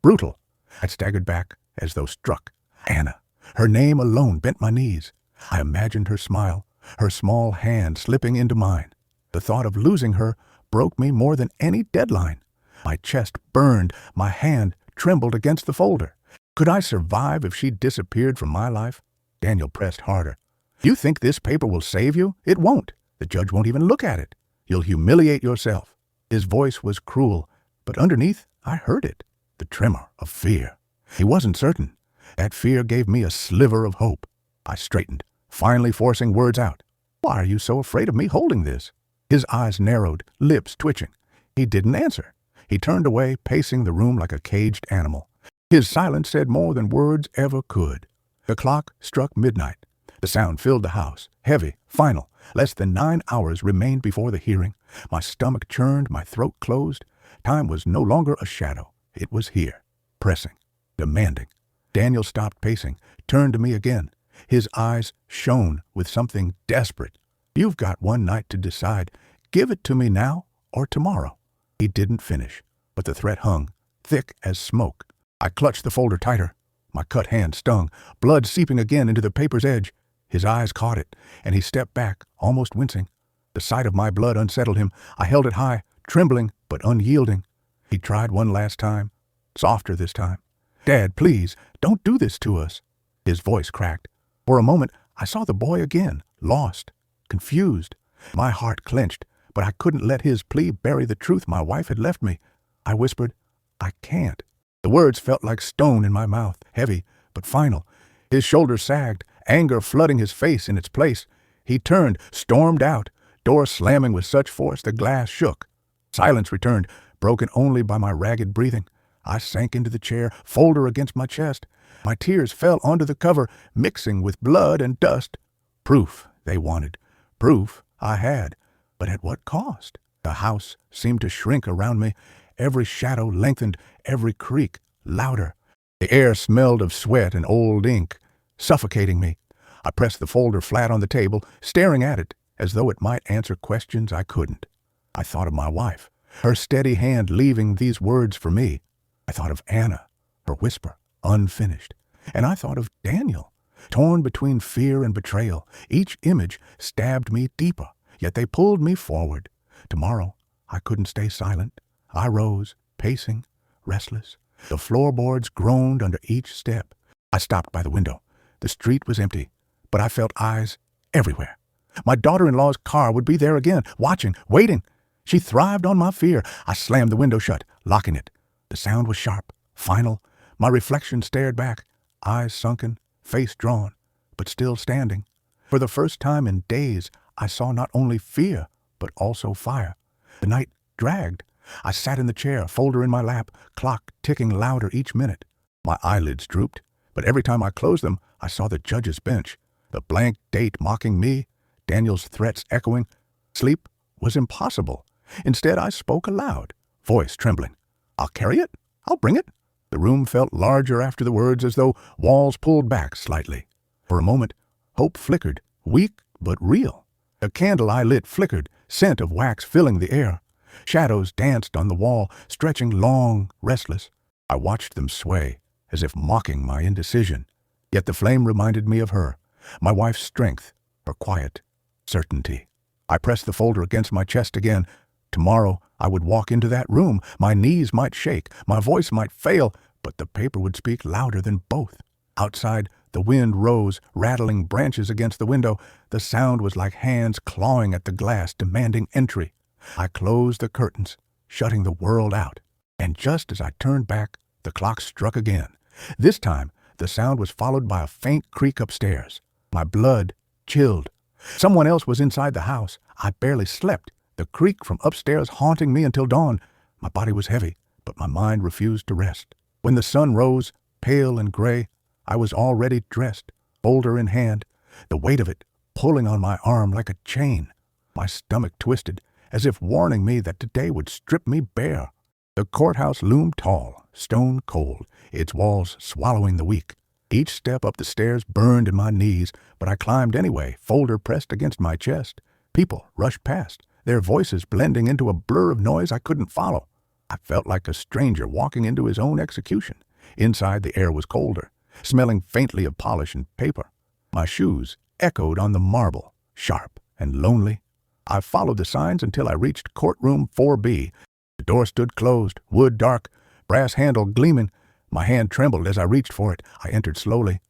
brutal. I staggered back, as though struck. Anna. Her name alone bent my knees. I imagined her smile, her small hand slipping into mine. The thought of losing her broke me more than any deadline. My chest burned, my hand trembled against the folder. Could I survive if she disappeared from my life? Daniel pressed harder. "You think this paper will save you? It won't. The judge won't even look at it. You'll humiliate yourself." His voice was cruel, but underneath I heard it, the tremor of fear. He wasn't certain. That fear gave me a sliver of hope. I straightened, finally forcing words out. "Why are you so afraid of me holding this?" His eyes narrowed, lips twitching. He didn't answer. He turned away, pacing the room like a caged animal. His silence said more than words ever could. The clock struck midnight. The sound filled the house, heavy, final. Less than 9 hours remained before the hearing. My stomach churned, my throat closed. Time was no longer a shadow. It was here, pressing, demanding. Daniel stopped pacing, turned to me again. His eyes shone with something desperate. "You've got one night to decide. Give it to me now or tomorrow." He didn't finish, but the threat hung, thick as smoke. I clutched the folder tighter. My cut hand stung, blood seeping again into the paper's edge. His eyes caught it, and he stepped back, almost wincing. The sight of my blood unsettled him. I held it high, trembling but unyielding. He tried one last time, softer this time. "Dad, please, don't do this to us." His voice cracked. For a moment, I saw the boy again, lost, confused. My heart clenched, but I couldn't let his plea bury the truth my wife had left me. I whispered, "I can't." The words felt like stone in my mouth, heavy but final. His shoulders sagged, anger flooding his face in its place. He turned, stormed out, door slamming with such force the glass shook. Silence returned, broken only by my ragged breathing. I sank into the chair, folder against my chest. My tears fell onto the cover, mixing with blood and dust. Proof, they wanted. Proof I had. But at what cost? The house seemed to shrink around me. Every shadow lengthened, every creak louder. The air smelled of sweat and old ink, suffocating me. I pressed the folder flat on the table, staring at it, as though it might answer questions I couldn't. I thought of my wife, her steady hand leaving these words for me. I thought of Anna, her whisper, unfinished. And I thought of Daniel, torn between fear and betrayal. Each image stabbed me deeper, yet they pulled me forward. Tomorrow, I couldn't stay silent. I rose, pacing, restless. The floorboards groaned under each step. I stopped by the window. The street was empty, but I felt eyes everywhere. My daughter-in-law's car would be there again, watching, waiting. She thrived on my fear. I slammed the window shut, locking it. The sound was sharp, final. My reflection stared back, eyes sunken, face drawn, but still standing. For the first time in days, I saw not only fear, but also fire. The night dragged. I sat in the chair, folder in my lap, clock ticking louder each minute. My eyelids drooped, but every time I closed them, I saw the judge's bench, the blank date mocking me, Daniel's threats echoing. Sleep was impossible. Instead, I spoke aloud, voice trembling. I'll carry it. I'll bring it. The room felt larger after the words, as though walls pulled back slightly. For a moment, hope flickered, weak but real. The candle I lit flickered, scent of wax filling the air. Shadows danced on the wall, stretching long, restless. I watched them sway, as if mocking my indecision. Yet the flame reminded me of her, my wife's strength, her quiet certainty. I pressed the folder against my chest again. Tomorrow I would walk into that room. My knees might shake, my voice might fail, but the paper would speak louder than both. Outside, the wind rose, rattling branches against the window. The sound was like hands clawing at the glass, demanding entry. I closed the curtains, shutting the world out. And just as I turned back, the clock struck again. This time, the sound was followed by a faint creak upstairs. My blood chilled. Someone else was inside the house. I barely slept, the creak from upstairs haunting me until dawn. My body was heavy, but my mind refused to rest. When the sun rose, pale and gray, I was already dressed, folder in hand, the weight of it pulling on my arm like a chain. My stomach twisted, as if warning me that today would strip me bare. The courthouse loomed tall, stone cold, its walls swallowing the weak. Each step up the stairs burned in my knees, but I climbed anyway, folder pressed against my chest. People rushed past, their voices blending into a blur of noise I couldn't follow. I felt like a stranger walking into his own execution. Inside, the air was colder, smelling faintly of polish and paper. My shoes echoed on the marble, sharp and lonely. I followed the signs until I reached courtroom 4B. The door stood closed, wood dark, brass handle gleaming. My hand trembled as I reached for it. I entered slowly.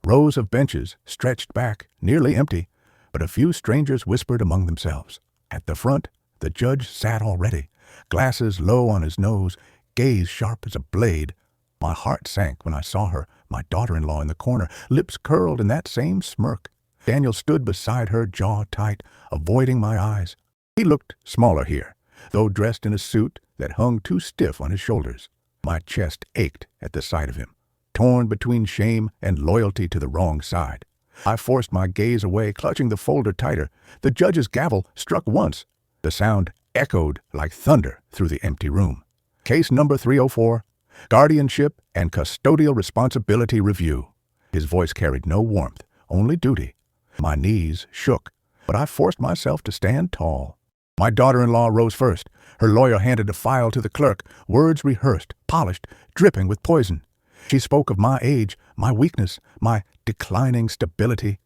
Rows of benches stretched back, nearly empty, but a few strangers whispered among themselves. At the front, the judge sat already, glasses low on his nose, gaze sharp as a blade. My heart sank when I saw her, my daughter-in-law in the corner, lips curled in that same smirk. Daniel stood beside her, jaw tight, avoiding my eyes. He looked smaller here, though dressed in a suit that hung too stiff on his shoulders. My chest ached at the sight of him, torn between shame and loyalty to the wrong side. I forced my gaze away, clutching the folder tighter. The judge's gavel struck once. The sound echoed like thunder through the empty room. Case number 304, Guardianship and Custodial Responsibility Review. His voice carried no warmth, only duty. My knees shook, but I forced myself to stand tall. My daughter-in-law rose first. Her lawyer handed a file to the clerk, words rehearsed, polished, dripping with poison. She spoke of my age, my weakness, my declining stability.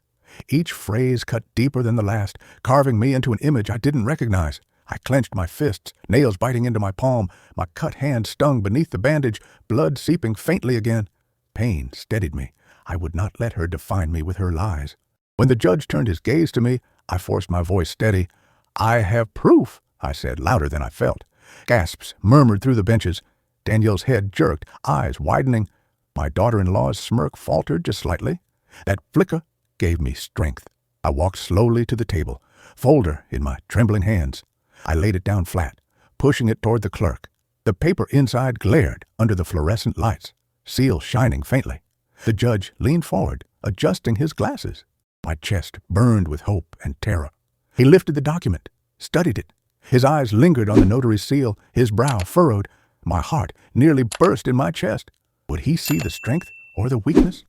Each phrase cut deeper than the last, carving me into an image I didn't recognize. I clenched my fists, nails biting into my palm. My cut hand stung beneath the bandage, blood seeping faintly again. Pain steadied me. I would not let her define me with her lies. When the judge turned his gaze to me, I forced my voice steady. "I have proof," I said, louder than I felt. Gasps murmured through the benches. Danielle's head jerked, eyes widening. My daughter-in-law's smirk faltered just slightly. That flicker gave me strength. I walked slowly to the table, folder in my trembling hands. I laid it down flat, pushing it toward the clerk. The paper inside glared under the fluorescent lights, seal shining faintly. The judge leaned forward, adjusting his glasses. My chest burned with hope and terror. He lifted the document, studied it. His eyes lingered on the notary's seal, his brow furrowed. My heart nearly burst in my chest. Would he see the strength or the weakness?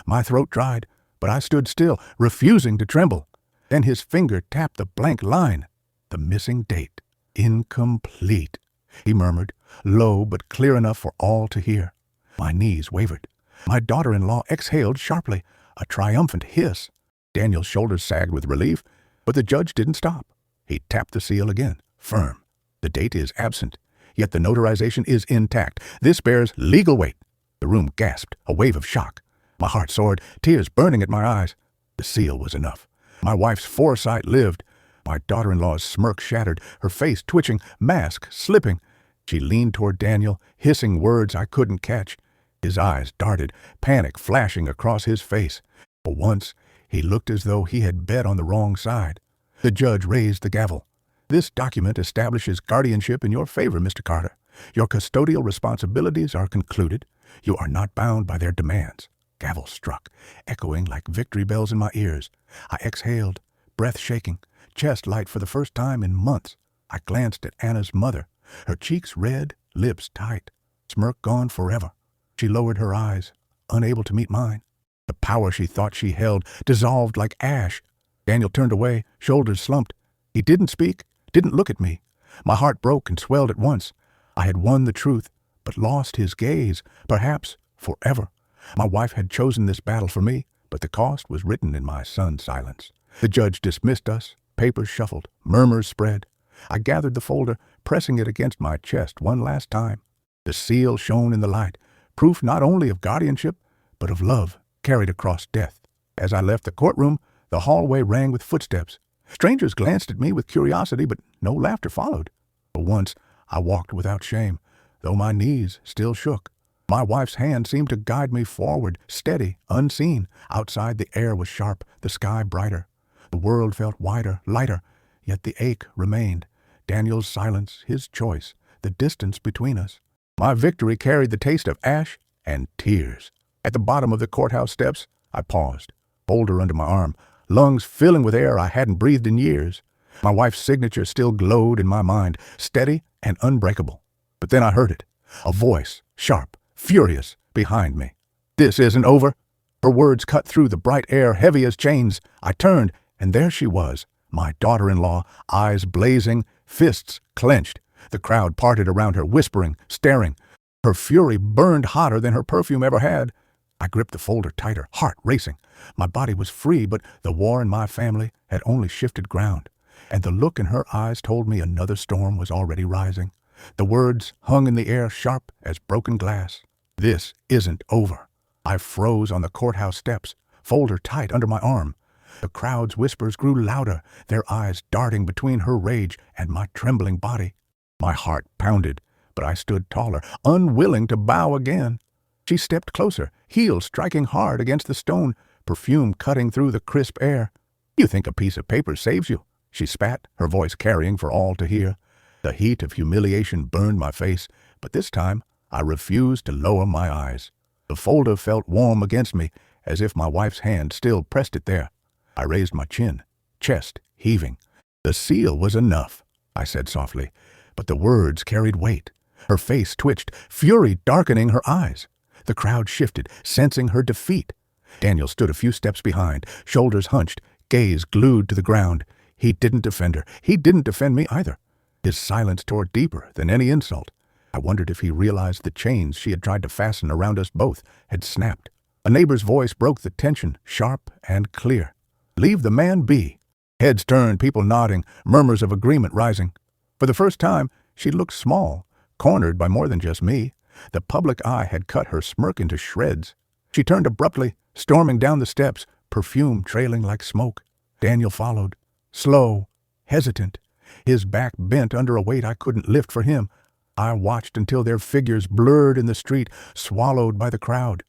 My throat dried, but I stood still, refusing to tremble. Then his finger tapped the blank line. The missing date. Incomplete, he murmured, low but clear enough for all to hear. My knees wavered. My daughter-in-law exhaled sharply, a triumphant hiss. Daniel's shoulders sagged with relief, but the judge didn't stop. He tapped the seal again, firm. The date is absent, yet the notarization is intact. This bears legal weight. The room gasped, a wave of shock. My heart soared, tears burning at my eyes. The seal was enough. My wife's foresight lived. My daughter-in-law's smirk shattered, her face twitching, mask slipping. She leaned toward Daniel, hissing words I couldn't catch. His eyes darted, panic flashing across his face. For once, he looked as though he had bet on the wrong side. The judge raised the gavel. This document establishes guardianship in your favor, Mr. Carter. Your custodial responsibilities are concluded. You are not bound by their demands. Gavel struck, echoing like victory bells in my ears. I exhaled, breath shaking, chest light for the first time in months. I glanced at Anna's mother, her cheeks red, lips tight, smirk gone forever. She lowered her eyes, unable to meet mine. The power she thought she held dissolved like ash. Daniel turned away, shoulders slumped. He didn't speak, didn't look at me. My heart broke and swelled at once. I had won the truth, but lost his gaze, perhaps forever. My wife had chosen this battle for me, but the cost was written in my son's silence. The judge dismissed us, papers shuffled, murmurs spread. I gathered the folder, pressing it against my chest one last time. The seal shone in the light, proof not only of guardianship, but of love carried across death. As I left the courtroom, the hallway rang with footsteps. Strangers glanced at me with curiosity, but no laughter followed. For once, I walked without shame, though my knees still shook. My wife's hand seemed to guide me forward, steady, unseen. Outside, the air was sharp, the sky brighter. The world felt wider, lighter, yet the ache remained. Daniel's silence, his choice, the distance between us. My victory carried the taste of ash and tears. At the bottom of the courthouse steps, I paused, folder under my arm, lungs filling with air I hadn't breathed in years. My wife's signature still glowed in my mind, steady and unbreakable. But then I heard it, a voice, sharp, furious, behind me. "This isn't over." Her words cut through the bright air, heavy as chains. I turned, and there she was, my daughter-in-law, eyes blazing, fists clenched. The crowd parted around her, whispering, staring. Her fury burned hotter than her perfume ever had. I gripped the folder tighter, heart racing. My body was free, but the war in my family had only shifted ground, and the look in her eyes told me another storm was already rising. The words hung in the air sharp as broken glass. "This isn't over." I froze on the courthouse steps, folder tight under my arm. The crowd's whispers grew louder, their eyes darting between her rage and my trembling body. My heart pounded, but I stood taller, unwilling to bow again. She stepped closer, heels striking hard against the stone, perfume cutting through the crisp air. "You think a piece of paper saves you?" she spat, her voice carrying for all to hear. The heat of humiliation burned my face, but this time I refused to lower my eyes. The folder felt warm against me, as if my wife's hand still pressed it there. I raised my chin, chest heaving. "The seal was enough," I said softly, but the words carried weight. Her face twitched, fury darkening her eyes. The crowd shifted, sensing her defeat. Daniel stood a few steps behind, shoulders hunched, gaze glued to the ground. He didn't defend her. He didn't defend me either. His silence tore deeper than any insult. I wondered if he realized the chains she had tried to fasten around us both had snapped. A neighbor's voice broke the tension, sharp and clear. "Leave the man be." Heads turned, people nodding, murmurs of agreement rising. For the first time, she looked small, cornered by more than just me. The public eye had cut her smirk into shreds. She turned abruptly, storming down the steps, perfume trailing like smoke. Daniel followed, slow, hesitant, his back bent under a weight I couldn't lift for him. I watched until their figures blurred in the street, swallowed by the crowd.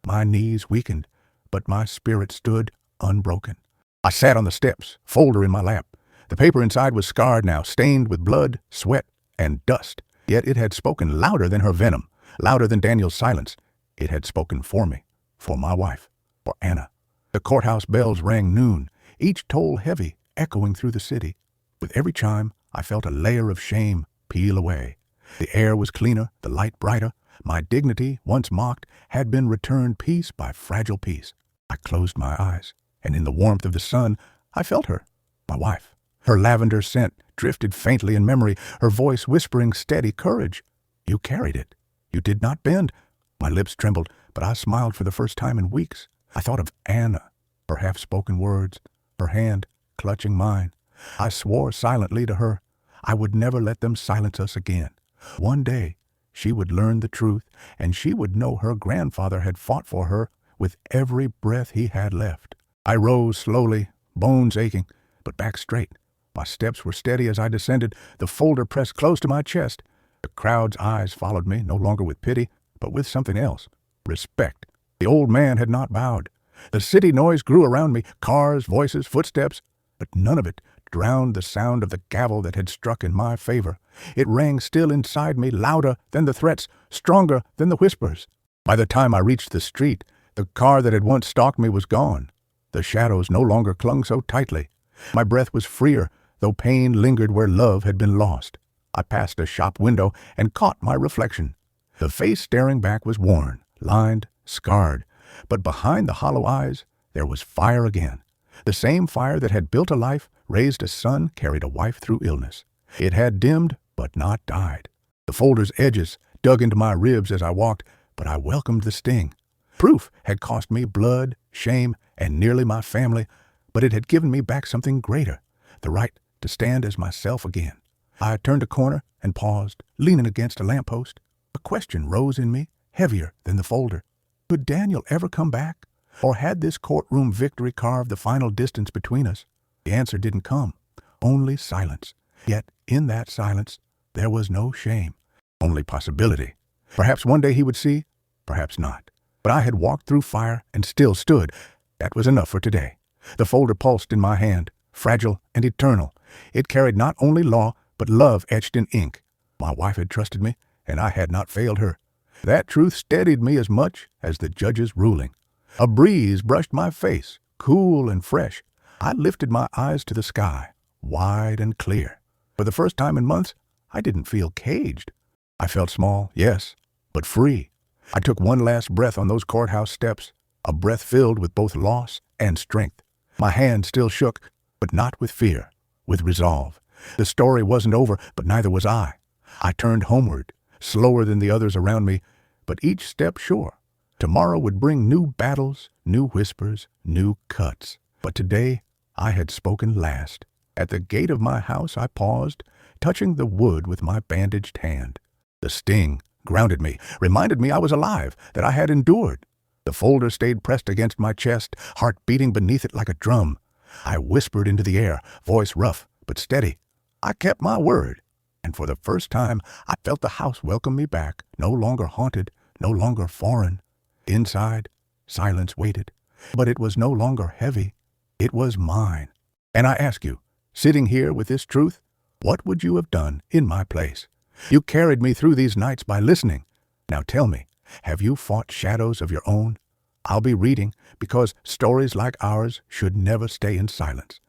My knees weakened, but my spirit stood unbroken. I sat on the steps, folder in my lap. The paper inside was scarred now, stained with blood, sweat, and dust. Yet it had spoken louder than her venom, louder than Daniel's silence. It had spoken for me, for my wife, for Anna. The courthouse bells rang noon, each toll heavy, echoing through the city. With every chime, I felt a layer of shame peel away. The air was cleaner, the light brighter. My dignity, once mocked, had been returned piece by fragile piece. I closed my eyes, and in the warmth of the sun, I felt her, my wife. Her lavender scent drifted faintly in memory, her voice whispering steady courage. You carried it. You did not bend. My lips trembled, but I smiled for the first time in weeks. I thought of Anna, her half-spoken words, her hand clutching mine. I swore silently to her I would never let them silence us again. One day, she would learn the truth, and she would know her grandfather had fought for her with every breath he had left. I rose slowly, bones aching, but back straight. My steps were steady as I descended, the folder pressed close to my chest. The crowd's eyes followed me, no longer with pity, but with something else, respect. The old man had not bowed. The city noise grew around me, cars, voices, footsteps, but none of it drowned the sound of the gavel that had struck in my favor. It rang still inside me, louder than the threats, stronger than the whispers. By the time I reached the street, the car that had once stalked me was gone. The shadows no longer clung so tightly. My breath was freer, though pain lingered where love had been lost. I passed a shop window and caught my reflection. The face staring back was worn, lined, scarred, but behind the hollow eyes there was fire again. The same fire that had built a life, raised a son, carried a wife through illness. It had dimmed, but not died. The folder's edges dug into my ribs as I walked, but I welcomed the sting. Proof had cost me blood, shame, and nearly my family, but it had given me back something greater, the right to stand as myself again. I turned a corner and paused, leaning against a lamppost. A question rose in me, heavier than the folder. Could Daniel ever come back? Or had this courtroom victory carved the final distance between us? The answer didn't come, only silence. Yet in that silence, there was no shame, only possibility. Perhaps one day he would see, perhaps not. But I had walked through fire and still stood. That was enough for today. The folder pulsed in my hand, fragile and eternal. It carried not only law, but love etched in ink. My wife had trusted me, and I had not failed her. That truth steadied me as much as the judge's ruling. A breeze brushed my face, cool and fresh. I lifted my eyes to the sky, wide and clear. For the first time in months, I didn't feel caged. I felt small, yes, but free. I took one last breath on those courthouse steps, a breath filled with both loss and strength. My hand still shook, but not with fear, with resolve. The story wasn't over, but neither was I. I turned homeward, slower than the others around me, but each step sure. Tomorrow would bring new battles, new whispers, new cuts. But today I had spoken last. At the gate of my house I paused, touching the wood with my bandaged hand. The sting grounded me, reminded me I was alive, that I had endured. The folder stayed pressed against my chest, heart beating beneath it like a drum. I whispered into the air, voice rough but steady. I kept my word, and for the first time I felt the house welcome me back, no longer haunted, no longer foreign. Inside, silence waited, but it was no longer heavy. It was mine. And I ask you, sitting here with this truth, what would you have done in my place? You carried me through these nights by listening. Now tell me, have you fought shadows of your own? I'll be reading, because stories like ours should never stay in silence.